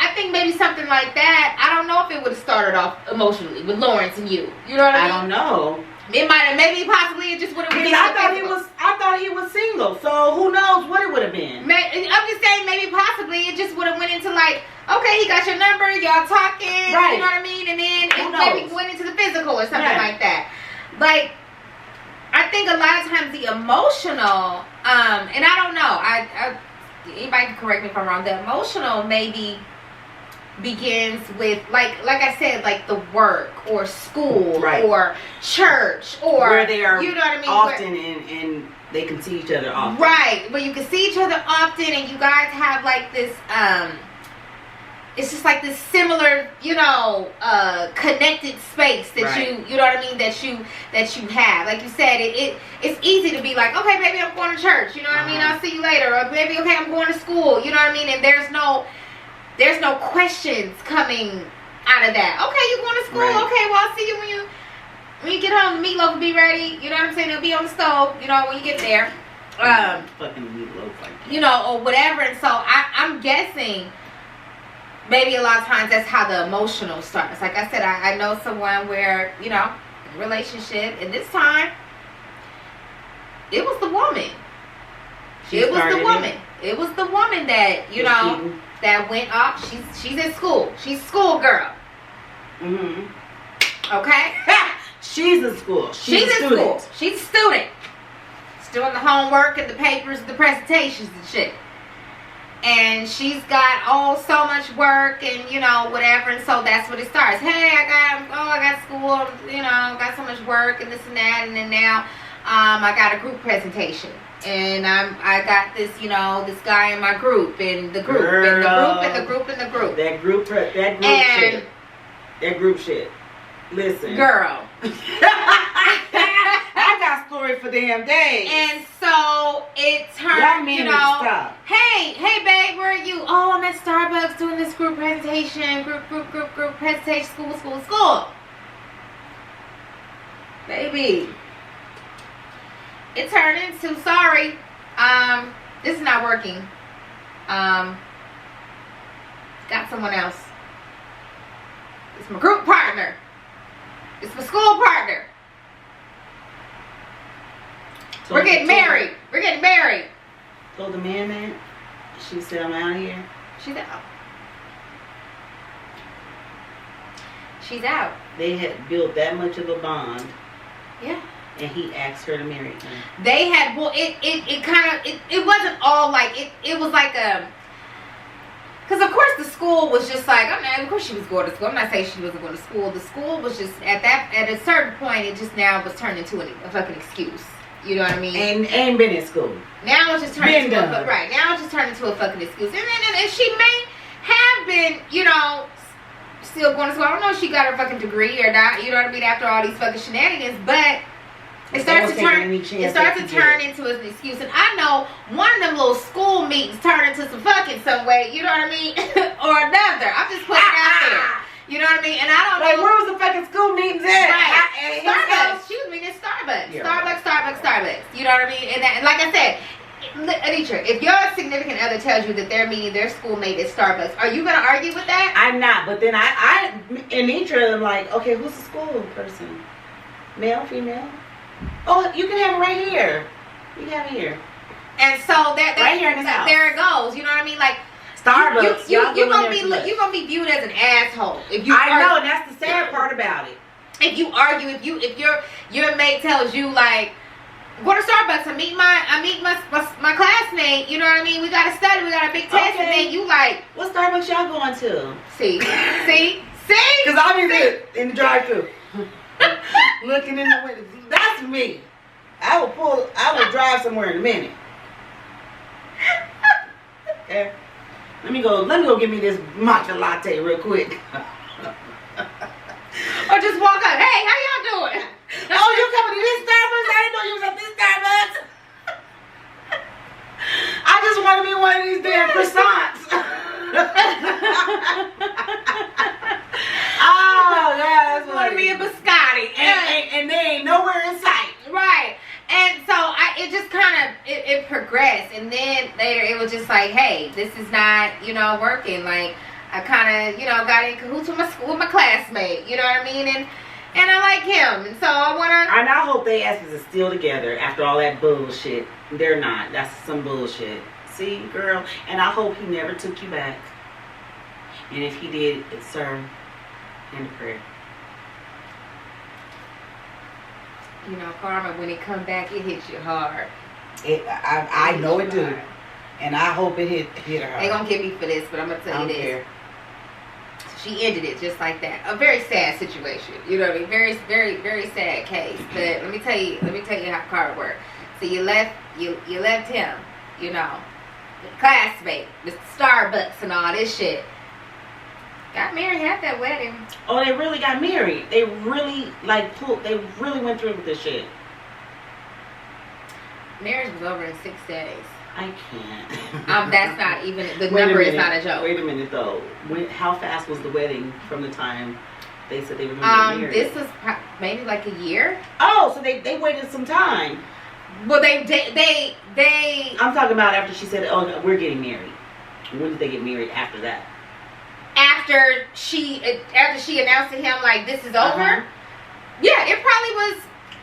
I think maybe something like that. I don't know if it would have started off emotionally with Lawrence and you. You know what I mean? I don't know. It might have, maybe possibly it just would have been. I thought he was single, so who knows what it would have been. I'm just saying, maybe possibly it just would have went into like, okay, he got your number, y'all talking, right. You know what I mean, and then it maybe went into the physical or something like that. Like, I think a lot of times the emotional, and I don't know, anybody can correct me if I'm wrong. The emotional maybe begins with like I said, like the work or school, right, or church, or where they are, you know what I mean, often and they can see each other often, right, where you can see each other often, and you guys have like this it's just like this similar, connected space that right, you know what I mean, that you have. Like you said, it's easy to be like, okay, maybe I'm going to church, you know what I mean, I'll see you later, or maybe, okay, I'm going to school, you know what I mean, and there's no questions coming out of that. Okay, you going to school? Right. Okay, well, I'll see you when you get home. The meatloaf will be ready. You know what I'm saying? It'll be on the stove. You know, when you get there. Fucking meatloaf, like or whatever. And so I'm guessing maybe a lot of times that's how the emotional starts. Like I said, I know someone where relationship, and this time it was the woman. It was the woman that that went up. She's in school. She's a school girl. Mhm. Okay. She's in school. She's in school. She's a student. She's doing the homework and the papers, the presentations and shit. And she's got so much work and whatever. And so that's what it starts. Hey, I got school. Got so much work and this and that. And then now, I got a group presentation. And I got this, this guy in my group, and the group, Girl, and the group, and the group, and the group. That group shit. That group shit. Listen, girl. I got story for damn days. And so it turned, stop. Hey, babe, where are you? Oh, I'm at Starbucks doing this group presentation. Group presentation. School. Baby. It turned into, sorry, this is not working. Got someone else. It's my group partner. It's my school partner. We're getting married. Told the man that. She said, I'm out of here. She's out. They had built that much of a bond. Yeah. And he asked her to marry him. They had, well, it wasn't all like, it was like because of course the school was just like, I mean, of course she was going to school. I'm not saying she wasn't going to school. The school was just at a certain point, it just now was turned into a fucking excuse. You know what I mean? And been in school. Now it's just turned into right. Now it's just turned into a fucking excuse. And she may have been, you know, still going to school. I don't know if she got her fucking degree or not. You know what I mean? After all these fucking shenanigans, but it starts to turn into an excuse. And I know one of them little school meetings turned into some fucking some way. You know what I mean? Or another. I'm just putting it out there. You know what I mean? And I don't know. Where was the fucking school meetings at? Right. Starbucks. She was meeting at Starbucks. Yeah, Starbucks. You know what I mean? And like I said, Anitra, if your significant other tells you that they're meeting their schoolmate at Starbucks, are you going to argue with that? I'm not. But then Anitra, I'm like, okay, who's the school person? Male, female? Oh, you can have it right here. You can have it here. And so right here in this house. There it goes. You know what I mean? Like, Starbucks. You're gonna be viewed as an asshole if you. I know, and that's the sad part about it. If you argue, if your mate tells you like, go to Starbucks, I meet my classmate. You know what I mean? We gotta study. We got a big test, and then you like, what Starbucks y'all going to? See. Because I'm in the drive-thru, looking in the window. That's me. I will drive somewhere in a minute. Okay. Let me go get me this matcha latte real quick. Or just walk up. Hey, how y'all doing? Oh, you coming to this Starbucks? I didn't know you was at this Starbucks. I just want to be one of these damn croissants. Oh, yeah, that's what want to be a biscotti. And they ain't nowhere in sight. Right. And so it just kind of, it progressed. And then later it was just like, hey, this is not, you know, working. Like, I kind of, you know, got in cahoots with my classmate. You know what I mean? And I like him. And so I want to. And I hope they asses are still together after all that bullshit. They're not. That's some bullshit. See, girl? And I hope he never took you back. And if he did, it's sir and a prayer. You know, karma, when it come back, it hits you hard. I know it do. And I hope it hit her. They gonna get me for this, but I'm gonna tell you this. Care. She ended it just like that. A very sad situation. You know what I mean? Very, very, very sad case. But let me tell you how karma works. So you left him, you know, classmate, Mr. Starbucks and all this shit. Got married, had that wedding. Oh, they really got married. They really they really went through with this shit. Marriage was over in 6 days. I can't. That's not even, the number is not a joke. Wait a minute though. How fast was the wedding from the time they said they were going to get married? This was maybe like a year. Oh, so they waited some time. Well, they. I'm talking about after she said, "Oh, we're getting married." When did they get married after that? After she announced to him like this is over. Yeah, it probably was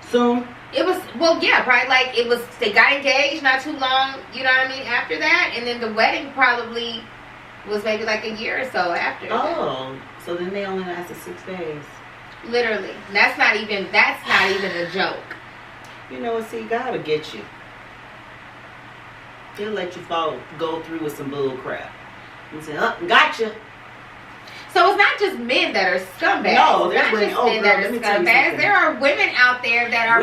soon. It was, well, yeah, probably like it was. They got engaged not too long. You know what I mean? After that, and then the wedding probably was maybe like a year or so after. Oh, so then they only lasted 6 days. Literally, that's not even a joke. You know what? See, God will get you. He'll let you go through with some bull crap. And say, gotcha. So it's not just men that are scumbags. No, it's not women. just men that are scumbags. There are women out there that are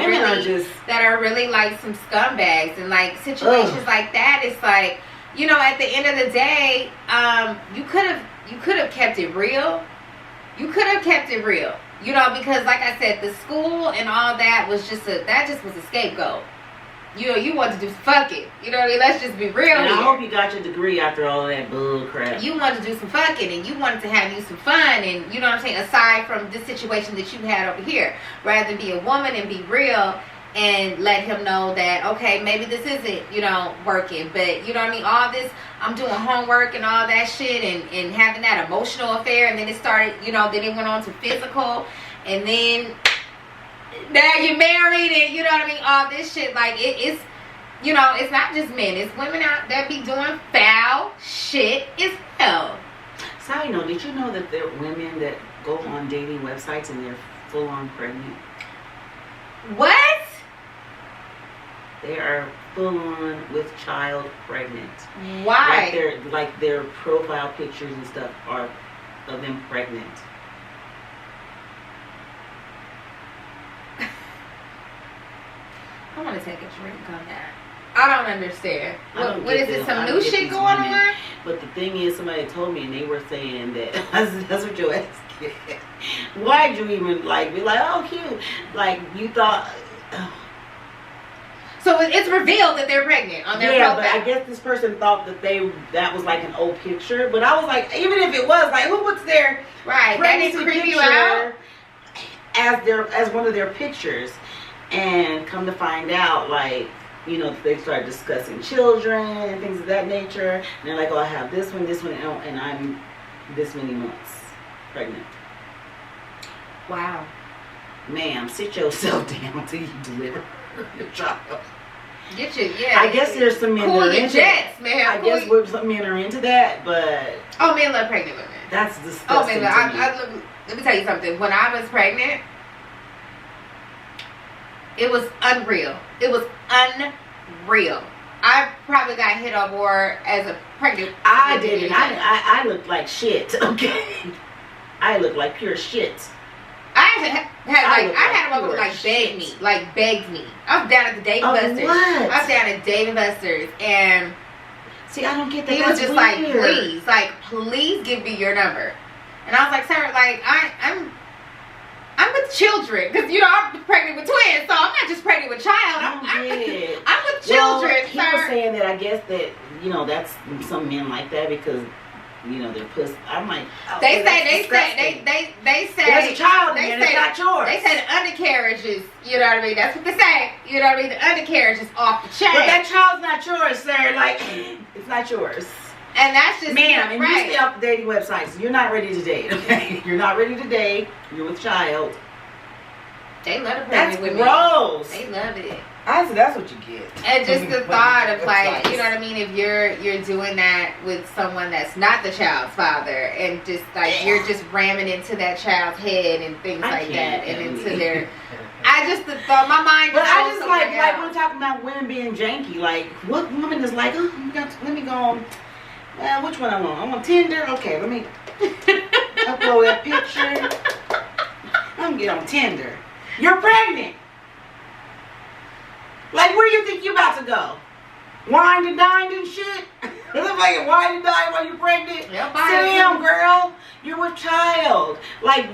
really like some scumbags, and like situations like that. It's like, you know, at the end of the day, you could have kept it real. You could have kept it real. You know, because like I said, the school and all that was just was a scapegoat. You know, you wanted to do fucking. You know what I mean? Let's just be real and here. I hope you got your degree after all that bull crap. You wanted to do some fucking, and you wanted to have you some fun, and you know what I'm saying? Aside from this situation that you had over here, rather than be a woman and be real and let him know that, okay, maybe this isn't, you know, working. But, you know what I mean? All this, I'm doing homework and all that shit, and having that emotional affair, and then it started, you know, then it went on to physical, and then now you're married, and you know what I mean, all this shit. Like, it's, you know, it's not just men, it's women out there be doing foul shit as well. Side note, did you know that there are women that go on dating websites and they're full on pregnant? What? They are full on with child pregnant. Why? Like their profile pictures and stuff are of them pregnant. I want to take a drink on that. I don't understand. What is it? Some new shit going on? But the thing is, somebody told me, and they were saying that that's what your ass get. Why'd you even like be like, oh, cute? Like you thought. So it's revealed that they're pregnant on their profile. But I guess this person thought that was like an old picture. But I was like, even if it was, like, who puts their pregnancy picture as one of their pictures? And come to find out, like, you know, they start discussing children and things of that nature. And they're like, oh, I have this one, and I'm this many months pregnant. Wow. Ma'am, sit yourself down until you deliver your child. I guess there's some men that are into jets, man. I guess some men are into that, but... Oh, men love pregnant women. That's disgusting. Oh, man, let me tell you something. When I was pregnant, it was unreal. It was unreal. I probably got hit on more as a pregnant. I didn't. I looked like shit. Okay, I looked like pure shit. I had a woman like begged me. I was down at the Dave and Buster's. What? I was down at Dave and Buster's, and see, I don't get that. He was just like, please give me your number. And I was like, sir, like I'm with children, because you know I'm pregnant with twins, so I'm not just pregnant with child. I'm with children. He was saying that I guess that, you know, that's some men like that because, you know, they're pussy. I'm like, oh, they say there's a child in there, it's not yours. They say the undercarriage is, you know what I mean? That's what they say. You know what I mean? The undercarriage is off the chain. But that child's not yours, sir. Like, it's not yours. And that's just ma'am, and you stay off the dating websites. You're not ready to date, okay? You're not ready to date. You're with child. They love the pregnant women. Gross. They love it. I said that's what you get. And just the thought of like, you know what I mean, if you're doing that with someone that's not the child's father, and just like you're just ramming into that child's head and things like that, and into their. I just thought my mind. But I just like we're talking about women being janky. Like, what woman is like? Oh, let me go on. Well, which one I want? I want Tinder. Okay, let me upload that picture. I'm gonna get on Tinder. You're pregnant. Like, where do you think you about to go? Wine and dine and shit? It's like wine and dine while you're pregnant. Sit down, girl. You're with child. Like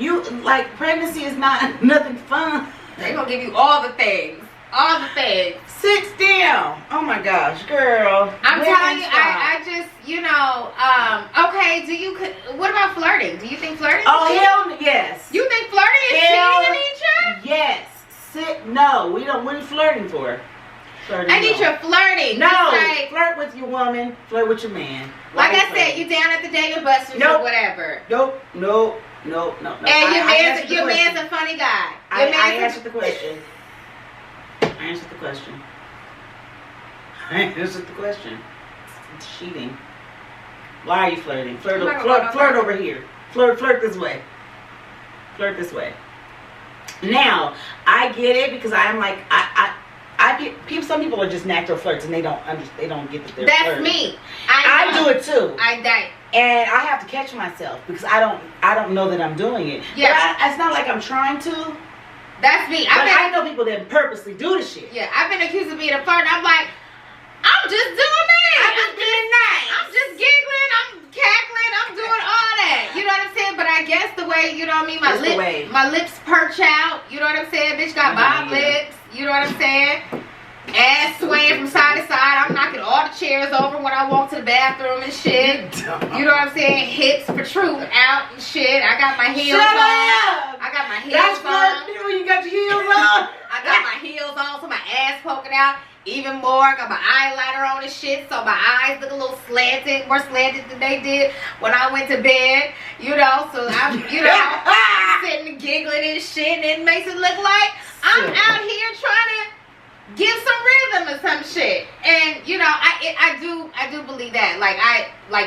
pregnancy is not nothing fun. They gonna give you all the things. All the things. Sit down. Oh my gosh, girl. I'm telling you, I just, you know, okay, what about flirting? Do you think flirting is cheating? Hell yes. You think flirting is cheating, Anitra? Yes. No, what are you flirting for? I need your flirting. No, flirt with your woman, flirt with your man. Like I said, you down at the Dave and Buster's or whatever. Nope. And your man's a funny guy. I answered the question. I answered the question. It's cheating. Why are you flirting? Flirt over here. Flirt this way. Flirt this way. Now, I get it because I'm like, some people are just natural flirts and they don't get that they're That's flirting. me. I do it too. I and I have to catch myself because I don't know that I'm doing it. Yeah. But it's not like I'm trying to. That's me. I know people that purposely do the shit. Yeah, I've been accused of being a flirt. I'm like, I'm just doing that. I'm being nice. I'm just giggling. I'm cackling. I'm doing all that. You know what I'm saying? But I guess the way, you know what I mean, my lips perch out. You know what I'm saying? Bitch got bob lips. You know what I'm saying? Ass swaying from side to side. I'm knocking all the chairs over when I walk to the bathroom and shit. You know what I'm saying? Hips protruding out and shit. I got my heels on. I got my heels on. That's when you got your heels on. I got my heels on, so my ass poking out even more. I got my eyeliner on and shit, so my eyes look a little slanted, more slanted than they did when I went to bed. You know, so I'm sitting and giggling and shit, and it makes it look like I'm out here trying to give some rhythm or some shit. And you know, I do believe that. Like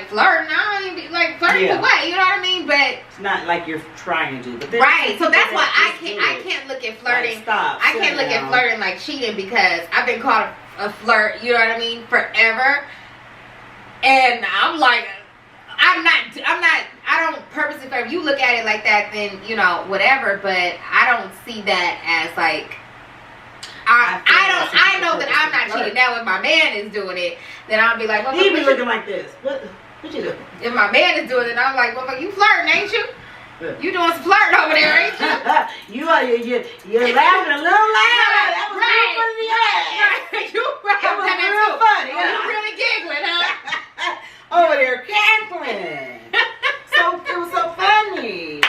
flirting. I don't even like flirting the way, you know what I mean? But it's not like you're trying to do. But right. So that's why I can't look at flirting. Like, stop. I can't look at flirting like cheating because I've been caught a flirt, you know what I mean, forever. And I'm like, I don't purposely flirt. If you look at it like that, then, you know, whatever, but I don't see that as like, I know that I'm not cheating. Now if my man is doing it, then I'll be like, well, he be looking like this. What you doing? If my man is doing it, I'm like, well, you flirting, ain't you? You doing some flirting over there, ain't you? You're laughing a little loud. That was Right. real funny. Right. You right. That was real funny. Oh, you really giggling, huh? Over there cackling. It was so funny.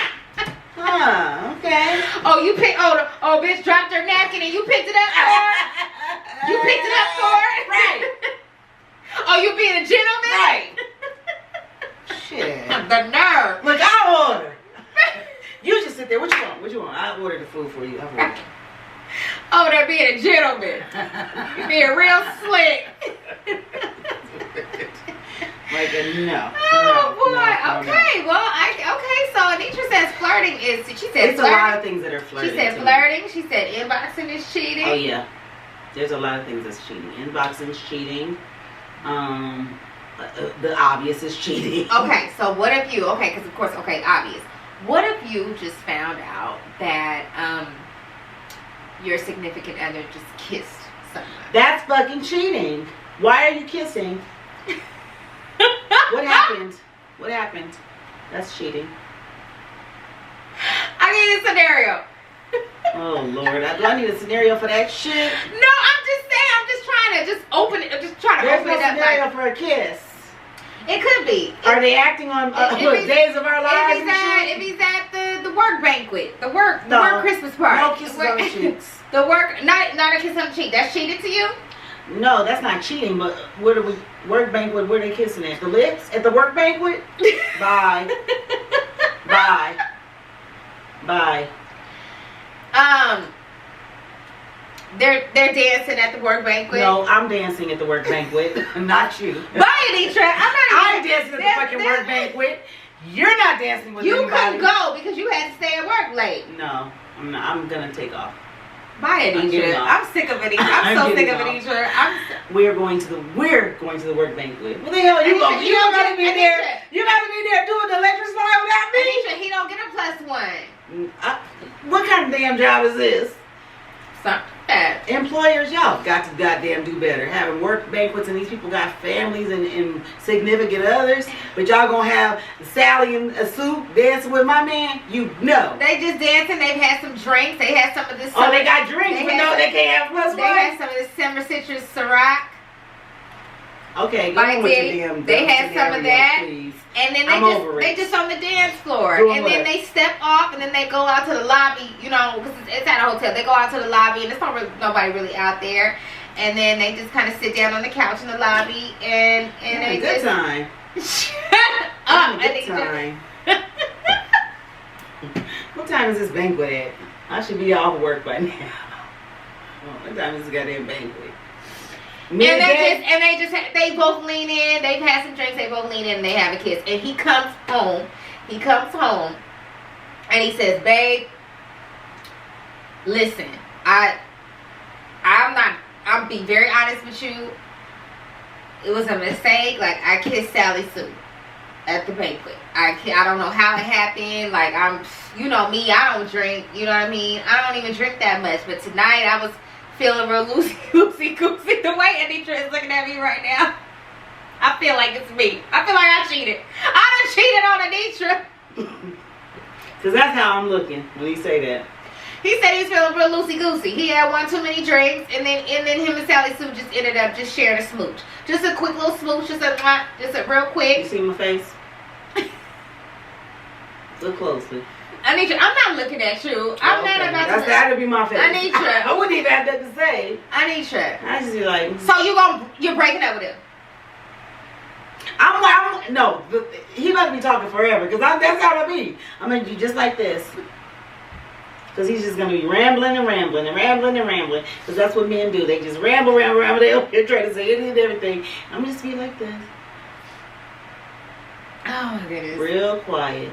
Huh, okay. Oh, bitch dropped her napkin and you picked it up for her? You picked it up for her? Right. Oh, you being a gentleman? Right. Shit. The nerve. Look, I'll order. You just sit there. What you want? I'll order the food for you. I'll order. Oh, they're being a gentleman. You being real slick. Like no. Oh boy. No. Okay. Well, so Anitra says flirting is. She said it's flirting. a lot of things that are flirting. She said flirting. She said inboxing is cheating. Oh yeah. There's a lot of things that's cheating. Inboxing is cheating. The obvious is cheating. Okay. So what if you? Okay, because of course, okay, obvious. What if you just found out that your significant other just kissed someone? That's fucking cheating. Why are you kissing? What happened? What happened? That's cheating. I need a scenario. Oh Lord, do I need a scenario for that shit? No, I'm just saying. I'm just trying to open it. I'm just trying to There's open no it up. scenario Like, for a kiss. it could be. Are they acting on Days of Our Lives and shit? If he's at the work banquet, the work Christmas party. No kisses on the cheeks. The work, not a kiss on the cheek. That's cheated to you? No, that's not cheating. But where do we work banquet? Where they kissing at? The lips at the work banquet? Bye. Bye. Bye. They're dancing at the work banquet. No, I'm dancing at the work banquet, not you. Bye, Anitra. I'm dancing at the fucking work banquet. You're not dancing with you anybody. couldn't go because you had to stay at work late. No, I'm not. I'm gonna take off. Bye, Anitra. I'm sick of Anitra. I'm so sick of Anitra. We're going to the work banquet. What the hell you going? You don't gotta be there. You gotta be there doing the electric slide without me. Anitra, he don't get a +1. What kind of damn job is this? Something bad. Employers, y'all got to goddamn do better. Having work banquets and these people got families and significant others, but y'all gonna have Sally in a suit dancing with my man? You know. They just dancing. They've had some drinks. They had some of this. Oh, they got drinks, but no, they can't have +1. They had some of this Summer Citrus Ciroc. Okay, go on with your damn. They had some of that. Please. And then they just on the dance floor. Doing and what? then they step off and then they go out to the lobby, you know, because it's at a hotel. They go out to the lobby and there's not really, nobody really out there. And then they just kind of sit down on the couch in the lobby and they good just time. Shut up. Good time. What time is this banquet at? I should be off work by now. Oh, what time is this goddamn banquet? They both lean in. They've had some drinks. They both lean in and they have a kiss. And he comes home. And he says, "Babe, listen, I'm being very honest with you. It was a mistake. Like, I kissed Sally Sue at the banquet. I don't know how it happened. Like, you know me, I don't drink. You know what I mean? I don't even drink that much. But tonight I was feeling real loosey goosey. The way Anitra is looking at me right now, I feel like it's me. I feel like I cheated. I done cheated on Anitra. Because that's how I'm looking when he say that. He said he was feeling real loosey goosey. He had one too many drinks, and then him and Sally Sue just ended up just sharing a smooch. Just a quick little smooch, just a real quick. You see my face? Look closely. Anitra, I'm not looking at you. I'm not about to. That'd be my face. Anitra. I wouldn't even have nothing to say. Anitra. I just be like. So you're breaking up with him? No. He must be talking forever because that's how I be. I'm gonna do just like this. Because he's just gonna be rambling and rambling and rambling and rambling. Because that's what men do. They just ramble. They up here trying to say anything and everything. I'm just be like this. Oh my goodness. Real quiet.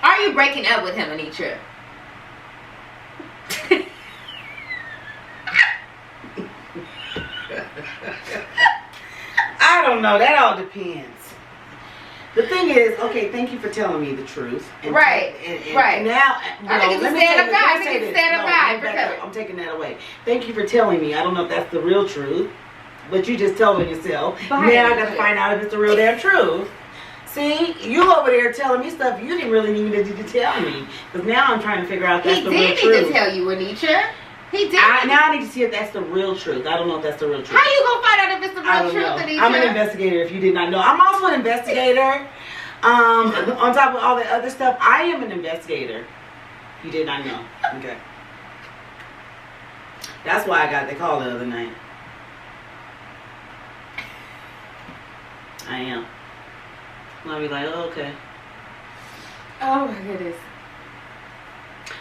Are you breaking up with him, Anitra? don't know. That all depends. The thing is, okay, thank you for telling me the truth. And Right. And now, I think it's a stand-up guy. I think it's a stand-up guy. I'm taking that away. Thank you for telling me. I don't know if that's the real truth, but you just told me yourself. Now I got to find out if it's the real damn truth. See, you over there telling me stuff you didn't really need to tell me. Because now I'm trying to figure out if that's the real truth. He did need to tell you, Anitra. He did. Now I need to see if that's the real truth. I don't know if that's the real truth. How you gonna find out if it's the real truth, Anitra? I'm an investigator. If you did not know, I'm also an investigator. On top of all the other stuff, I am an investigator. You did not know. Okay. That's why I got the call the other night. I am. I'll be like, oh, okay. Oh my goodness.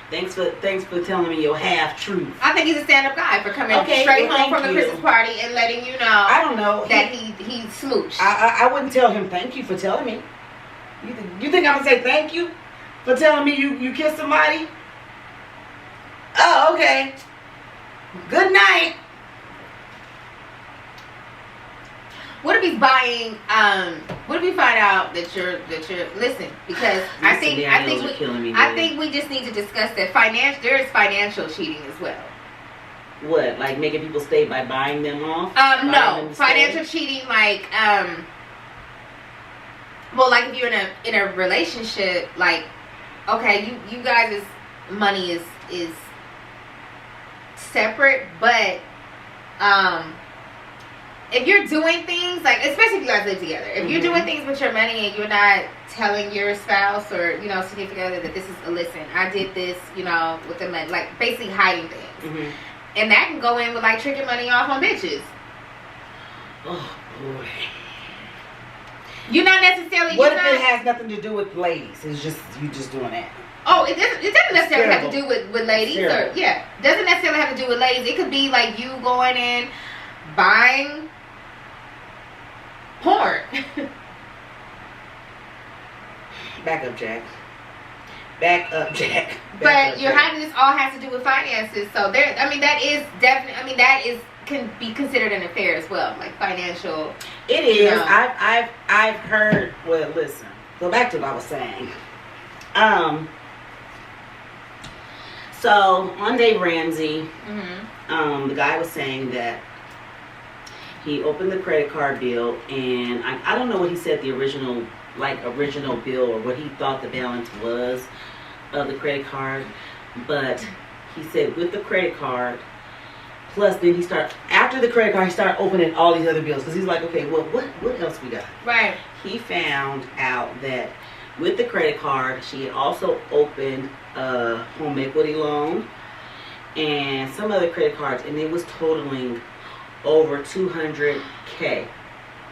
Thanks for telling me your half truth. I think he's a stand-up guy for coming straight home from the Christmas party and letting you know. I don't know that he smooched. I wouldn't tell him thank you for telling me. You think I'm gonna say thank you for telling me you kissed somebody? Oh, okay. Good night. What if he's buying? What if you find out that you're listen? Because I think we just need to discuss that there is financial cheating as well. What, like making people stay by buying them off? No, financial cheating, like well, like if you're in a relationship, like okay, you guys' money is separate, but if you're doing things like, especially if you guys live together, if you're doing things with your money and you're not telling your spouse or significant other that this is listen, I did this, with the money, like basically hiding things, and that can go in with like tricking money off on bitches. Oh boy. You're not necessarily. What if it has nothing to do with ladies? It's just you just doing that. Oh, it doesn't necessarily have to do with ladies, or doesn't necessarily have to do with ladies. It could be like you going in buying porn. Back up, Jack. But you're having this all has to do with finances. So that is definitely. that can be considered an affair as well, like financial. It is. I've heard. Well, listen. Go back to what I was saying. So on Dave Ramsey, the guy was saying that he opened the credit card bill, and I don't know what he said the original bill or what he thought the balance was of the credit card, but he said with the credit card, plus then after the credit card, he started opening all these other bills because he's like, okay, well, what else we got? Right. He found out that with the credit card, she had also opened a home equity loan and some other credit cards, and it was totaling over $200K.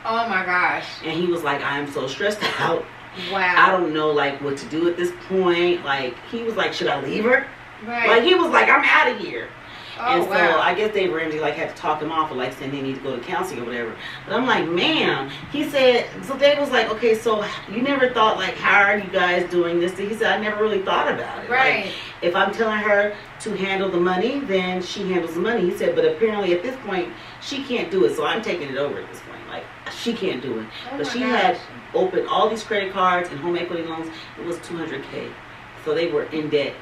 Oh my gosh. And he was like, I am so stressed out. Wow. I don't know what to do at this point. Like, he was like, should I leave her? Right. Like, he was like, I'm out of here. Oh, and so I guess Dave Ramsey had to talk him off or saying they need to go to counseling or whatever. But I'm like, man, he said, so Dave was like, okay, so you never thought how are you guys doing this? He said, I never really thought about it. Right. If I'm telling her to handle the money, then she handles the money. He said, but apparently at this point, she can't do it. So I'm taking it over at this point. She can't do it. But she had opened all these credit cards and home equity loans. It was $200K. So they were in debt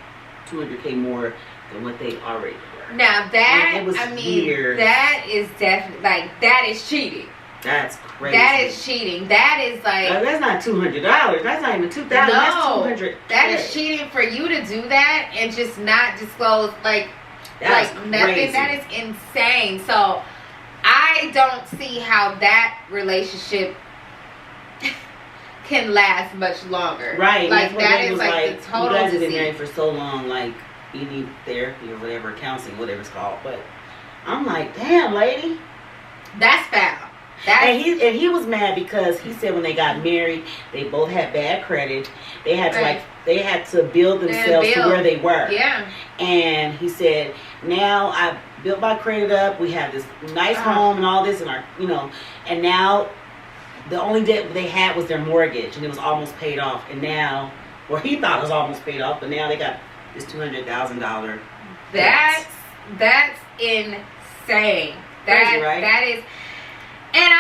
$200K more than what they already were. Now that, weird. That is definitely, that is cheating. That's crazy. That is cheating. That is that's not $200. That's not even $2,000. That's $200. That is cheating for you to do that and just not disclose nothing. Crazy. That is insane. So I don't see how that relationship can last much longer. Right. That is the total you guys have deceit. been married for so long, you need therapy or whatever, counseling, whatever it's called. But I'm like, damn, lady. That's foul. And he was mad because he said when they got married, they both had bad credit. They had to build themselves to where they were. Yeah. And he said, now I built my credit up. We have this nice home and all this, and and now the only debt they had was their mortgage, and it was almost paid off. And now, he thought it was almost paid off, but now they got this $200,000. That's insane. Crazy, right? That is, and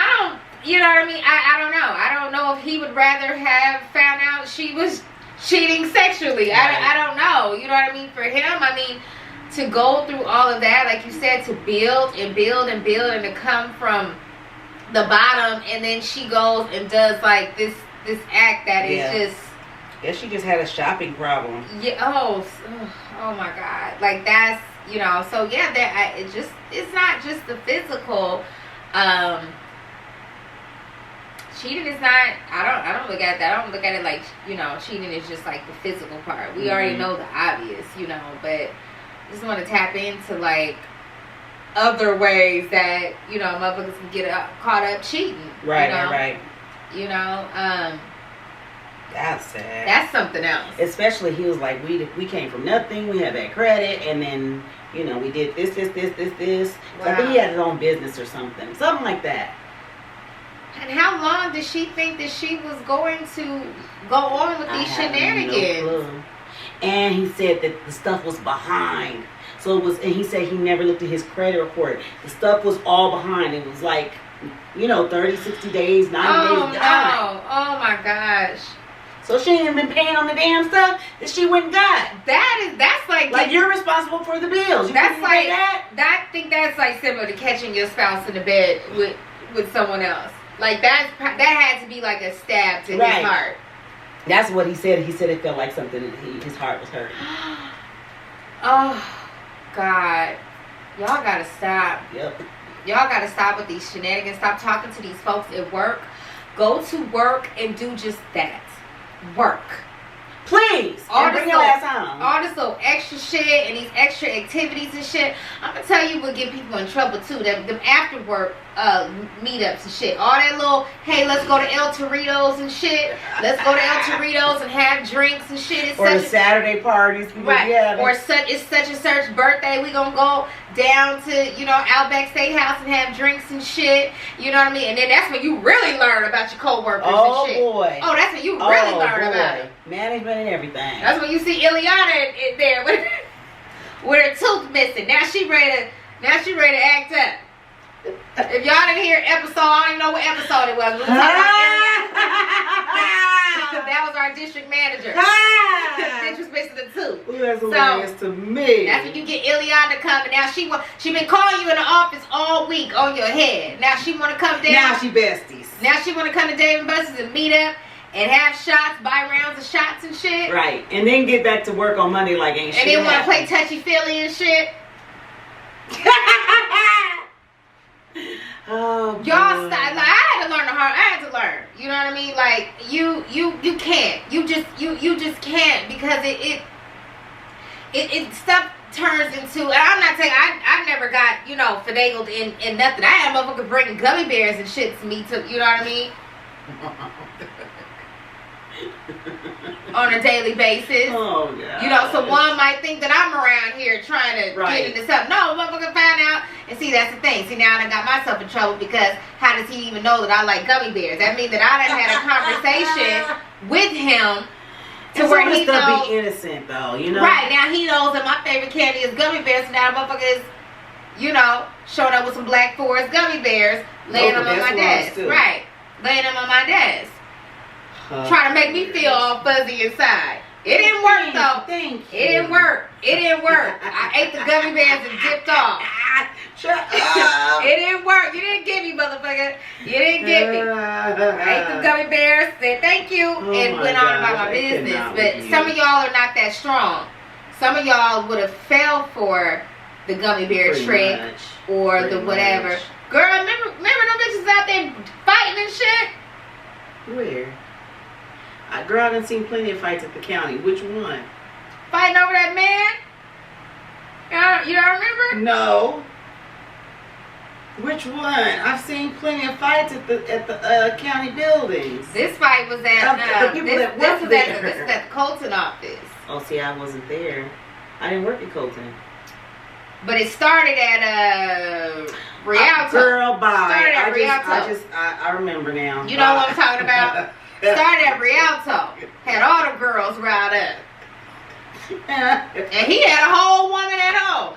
you know what I mean? I don't know. I don't know if he would rather have found out she was cheating sexually. Right. I don't know. You know what I mean? For him, I mean, to go through all of that, like you said, to build and build and build, and to come from the bottom, and then she goes and does like this act that is just. Yeah, she just had a shopping problem. Yeah. Oh my God. Like that's, you know. So yeah, that it's not just the physical. Cheating is not. I don't look at that. I don't look at it like, you know, cheating is just like the physical part. We already know the obvious, you know. But I just want to tap into like other ways that, you know, motherfuckers can get caught up cheating. Right. You know? Right. You know. That's sad. That's something else. Especially he was like, we came from nothing. We had bad credit, and then, you know, we did this. Wow. So I think he had his own business or something like that. And how long did she think that she was going to go on with these shenanigans? No clue. And he said that the stuff was behind. So it was, and he said he never looked at his credit report. The stuff was all behind. It was like, you know, 30, 60 days, 90 days behind. Oh my gosh. So she ain't been paying on the damn stuff that she went and got. That's like you're responsible for the bills. You that's like that. I think that's like similar to catching your spouse in the bed with someone else. Like that had to be like a stab to his heart. That's what he said. He said it felt like something. His heart was hurting. Oh God, y'all gotta stop. Yep. Y'all gotta stop with these shenanigans. Stop talking to these folks at work. Go to work and do just that. Work. Please. All bring your ass on. All this little extra shit and these extra activities and shit. I'm gonna tell you what get people in trouble too. Them after work meetups and shit. All that little, hey, let's go to El Torritos and shit. Let's go to El Torritos and have drinks and shit. It's or the Saturday parties. Right. Yeah, or it's such and such birthday. We gonna go down to, you know, Outback Steakhouse and have drinks and shit. You know what I mean? And then that's when you really learn about your coworkers and shit. Oh boy. Oh, that's when you really learn about it. Management and everything. That's when you see Ileana in there with her tooth missing. Now she ready to act up. If y'all didn't hear episode, I don't even know what episode it was. We were talking about that was our district manager. Bitch was missing the tooth. Ooh, that's hilarious to me. That's when you get Ileana to come, and now she been calling you in the office all week on your head. Now she want to come down. Now she besties. Now she want to come to Dave & Buster's and meet up and have shots, buy rounds of shots and shit. Right, and then get back to work on Monday like ain't shit. And then want to play touchy-feely and shit. Oh, y'all stop. Like, I had to learn the hard. I had to learn. You know what I mean? Like you can't. You just can't, because it stuff turns into. And I'm not saying I never got, you know, finagled in nothing. I had motherfuckers bringing gummy bears and shit to me to, you know what I mean? On a daily basis. Oh God. You know, so one might think that I'm around here trying to get into something. No, motherfucker found out. And see, that's the thing. See, now I done got myself in trouble, because how does he even know that I like gummy bears? That means that I done had a conversation with him to where he knows. Be innocent though, you know. Right, now he knows that my favorite candy is gummy bears. So now the motherfucker is, you know, showing up with some Black Forest gummy bears, laying them on my desk. Right, laying them on my desk. Trying to make me feel all fuzzy inside. It didn't work though. It didn't work. I ate the gummy bears and dipped off. Shut up. It didn't work. You didn't get me, motherfucker. You didn't get me. I ate the gummy bears, said thank you, and went on about my business. But some of y'all are not that strong. Some of y'all would have fell for the gummy bear trick or the whatever. Girl, remember them bitches out there fighting and shit? Where? Girl, I done seen plenty of fights at the county. Which one? Fighting over that man? You don't remember? No. Which one? I've seen plenty of fights at the county buildings. This fight was at this was at the Colton office. Oh, see, I wasn't there. I didn't work at Colton. But it started at Rialto. Girl, bye. Started at Rialto. I remember now. You know what I'm talking about? Started at Rialto. Had all the girls riled up. And he had a whole woman at home.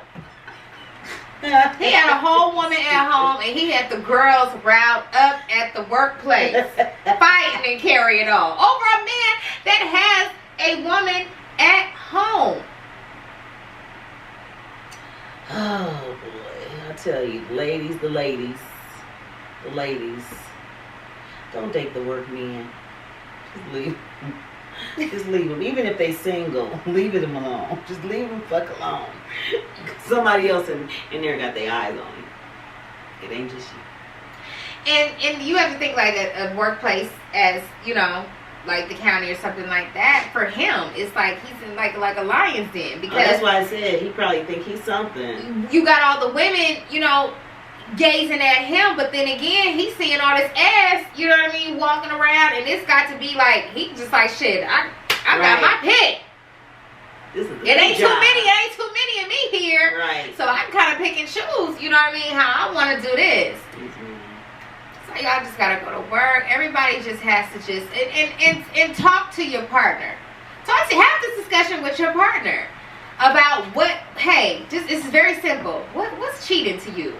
He had a whole woman at home, and he had the girls riled up at the workplace, fighting and carrying on over a man that has a woman at home. Oh boy, I tell you, the ladies, don't date the work men. Just leave them. Just leave them. Even if they single, leave them alone. Just leave them fuck alone. Somebody else in there got their eyes on you. It ain't just you. And you have to think like a workplace as, you know, like the county or something like that. For him, it's like he's in like a lion's den, because that's why I said he probably think he's something. You got all the women, you know, gazing at him, but then again, he's seeing all this ass, you know what I mean, walking around, and it's got to be like, he just like, shit, I got my pick. This is it ain't too many of me here. Right. So I can kind of pick and choose, you know what I mean, how I want to do this. Mm-hmm. So y'all just got to go to work. Everybody just has to just, and talk to your partner. So I say, have this discussion with your partner about what, hey, just, it's very simple. What's cheating to you?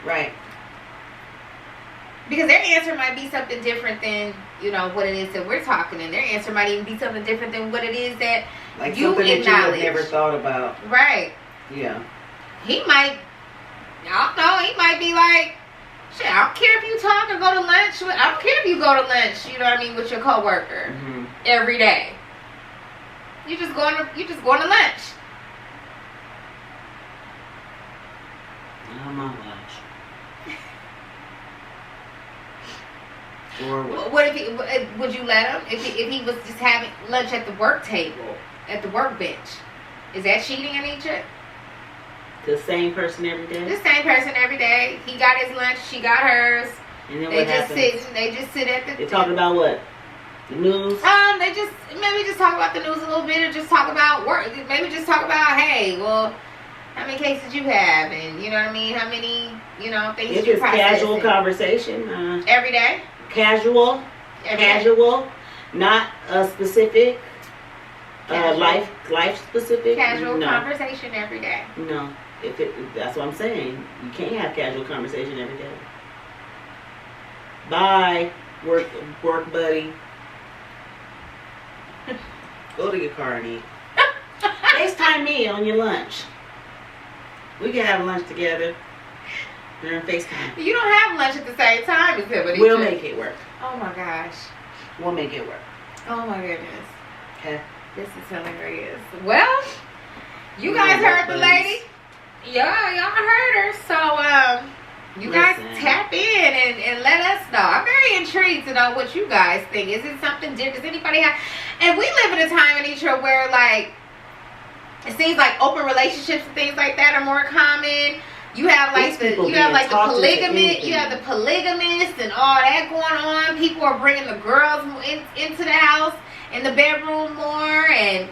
Right. Because their answer might be something different than, you know, what it is that we're talking, and their answer might even be something different than what it is that like you something acknowledge. that you have never thought about. Right. Yeah. He might, I don't know, he might be like, shit, I don't care if you talk or go to lunch. I don't care if you go to lunch, you know what I mean, with your coworker every day. You just going to lunch. I'm on lunch. Or what? What if he, would you let him if he was just having lunch at the work table, at the workbench? Is that cheating, Anitra? The same person every day? The same person every day. He got his lunch, she got hers. And then they what just happens? they just sit at the. They talking about what? The news? They just maybe just talk about the news a little bit, or just talk about work. Maybe just talk about, hey, well, how many cases you have, and you know what I mean. How many, you know, things If you it's casual conversation, every day. Casual, not specific, life specific. Casual conversation every day. No, that's what I'm saying. You can't have casual conversation every day. Bye, work buddy. Go to your car and eat. FaceTime me on your lunch. We can have lunch together. During FaceTime. You don't have lunch at the same time as him. We'll make it work. Oh my gosh. We'll make it work. Oh my goodness. Okay. This is hilarious. Well, you guys heard the lady. Yeah, y'all heard her. So, you guys tap in and let us know. I'm very intrigued to know what you guys think. Is it something different? Does anybody have? And we live in a time in Anitra where, like, it seems like open relationships and things like that are more common. You have like the polygamy, you have the polygamists and all that going on. People are bringing the girls into the house, in the bedroom more, and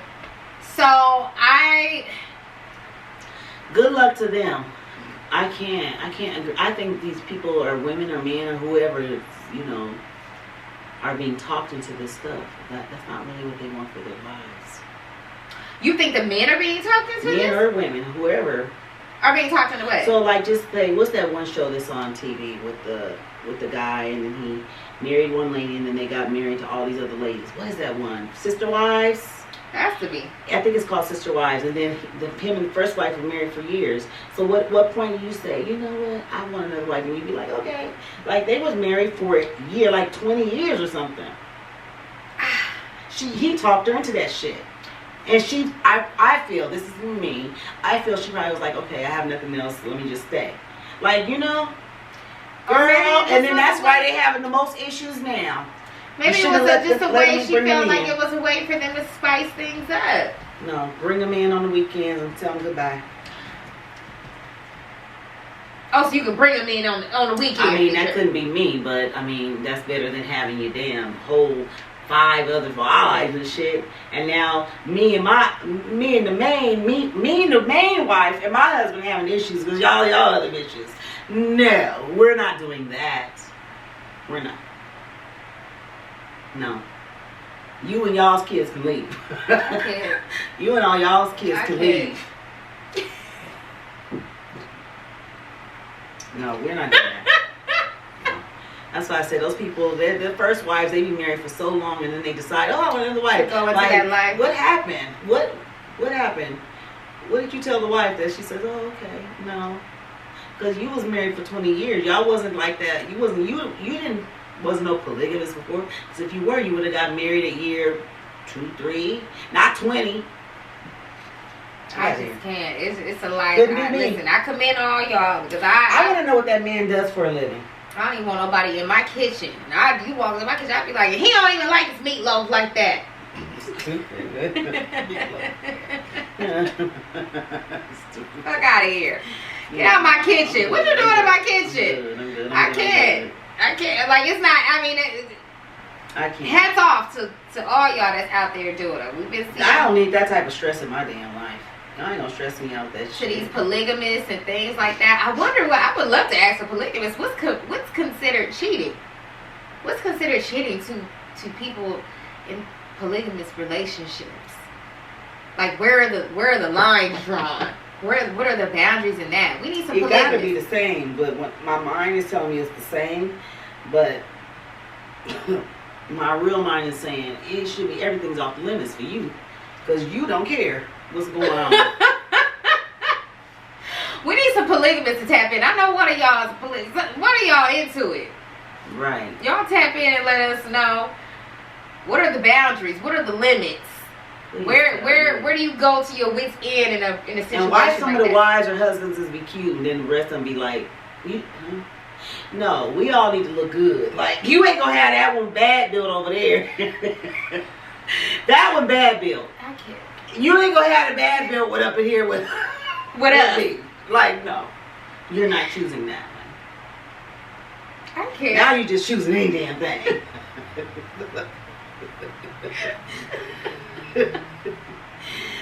so good luck to them. I can't agree. I think these people are women or men or whoever, you know, are being talked into this stuff. That's not really what they want for their lives. You think the men are being talked into this? Men or women, whoever. Are being talked into what? So like, just say, what's that one show that's on TV with the guy, and then he married one lady, and then they got married to all these other ladies. What is that one? Sister Wives? Has to be. I think it's called Sister Wives. And then him and the first wife were married for years. So what point do you say, you know what, I want another wife? And you'd be like, okay. Like, they was married for a year, like 20 years or something. He talked her into that shit. And I feel, this is me, I feel she probably was like, okay, I have nothing else, let me just stay. Like, you know, girl, and then that's why they're having the most issues now. Maybe it was just a way, she felt like it was a way for them to spice things up. No, bring them in on the weekends and tell them goodbye. Oh, so you can bring them in on the weekend. I mean, that couldn't be me, but, I mean, that's better than having your damn whole 5 other wives and shit, and now me and the main wife and my husband having issues because y'all other bitches. No, we're not doing that. We're not. No. You and y'all's kids can leave. Okay. You and all y'all's kids can leave. No, we're not doing that. That's why I said those people, their first wives, they be married for so long and then they decide, oh, I want another wife. Go into that life. What happened? What happened? What did you tell the wife that she says, oh, okay, no. Because you was married for 20 years. Y'all wasn't like that. You wasn't no polygamous before. Because if you were, you would have got married a year, 2, 3, not 20. I just can't. It's a life. Listen, I commend all y'all because I want to know what that man does for a living. I don't even want nobody in my kitchen. You walk in my kitchen, I be like, he don't even like his meatloaf like that. Fuck out of here. Get out of my kitchen. What you doing in my kitchen? I can't. Like, it's not, I mean, I can't. Hats off to all y'all that's out there doing it. We've been seeing. I don't need that type of stress in my damn life. Y'all ain't gonna stress me out that to shit. these polygamists and things like that. I wonder what, I would love to ask a polygamist, what's considered cheating? What's considered cheating to people in polygamous relationships? Like, where are the lines drawn? What are the boundaries in that? We need some polygamy. It gotta be the same, but when my mind is telling me it's the same, but my real mind is saying it should be, everything's off the limits for you, because you don't care what's going on. We need some polygamists to tap in. I know one of y'all into it. Right. Y'all tap in and let us know, what are the boundaries? What are the limits? Please Where do you go to your wits end in a situation? And why some like of the that? wives or husbands is be cute and then the rest of them be like, no, we all need to look good. Like, you ain't gonna have that one bad built over there. That one bad built. I can't. You ain't gonna have the bad built one up in here with What else? me. Like, no, you're not choosing that one. I can't. Now you're just choosing any damn thing.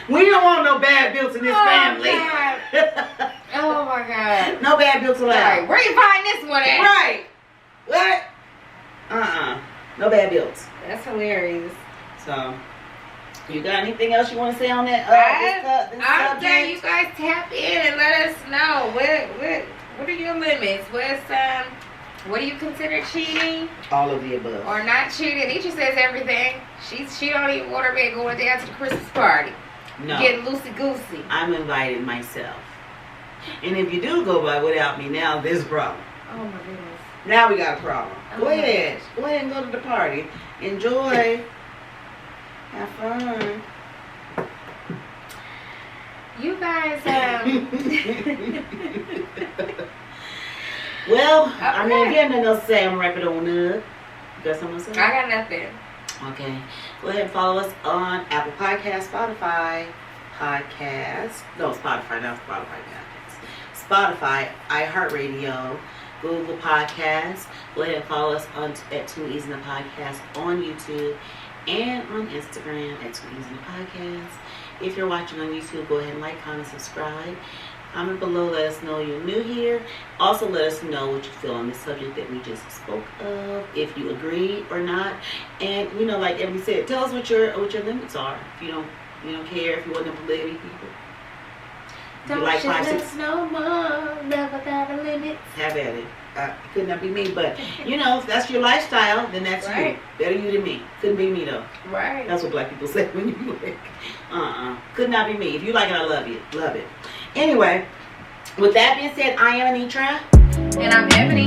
We don't want no bad builds in this family. God. Oh my God. No bad builds allowed. Right. Where you find this one at? Right. What? No bad builds. That's hilarious. So, you got anything else you want to say on that? This I'm subject? saying you guys tap in and let us know what are your limits? What do you consider cheating All of the above. or not cheating? Nietzsche says everything. She don't even want her man going down to the Christmas party. No. Getting loosey goosey. I'm invited myself. And if you do go by without me now, there's a problem. Oh my goodness. Now we got a problem. Oh Go my ahead. gosh. Go ahead and go to the party. Enjoy. Have fun. You guys, Well, Okay. I mean, if you have nothing else to say, I'm wrap it on up. You got something to say? I got nothing. Okay. Go ahead and follow us on Apple Podcasts, Spotify Podcasts. No, Spotify, not Spotify Podcasts. Spotify, iHeartRadio, Google Podcasts. Go ahead and follow us at Too Easy the Podcast on YouTube and on Instagram at Too Easy the Podcast. If you're watching on YouTube, go ahead and like, comment, subscribe. Comment below, let us know you're new here. Also, let us know what you feel on the subject that we just spoke of, if you agree or not. And like Ebony said, tell us what your limits are. If you don't care, if you want to polygamy people. If Don't you like 5, 6, us no more. Never got a limit. have at it. Could not be me, but if that's your lifestyle, then that's Right. you. Better you than me. Couldn't be me though. Right. That's what black people say when you like. Could not be me. If you like it, I love you. Love it. Anyway, with that being said, I am Anitra. And I'm Ebony.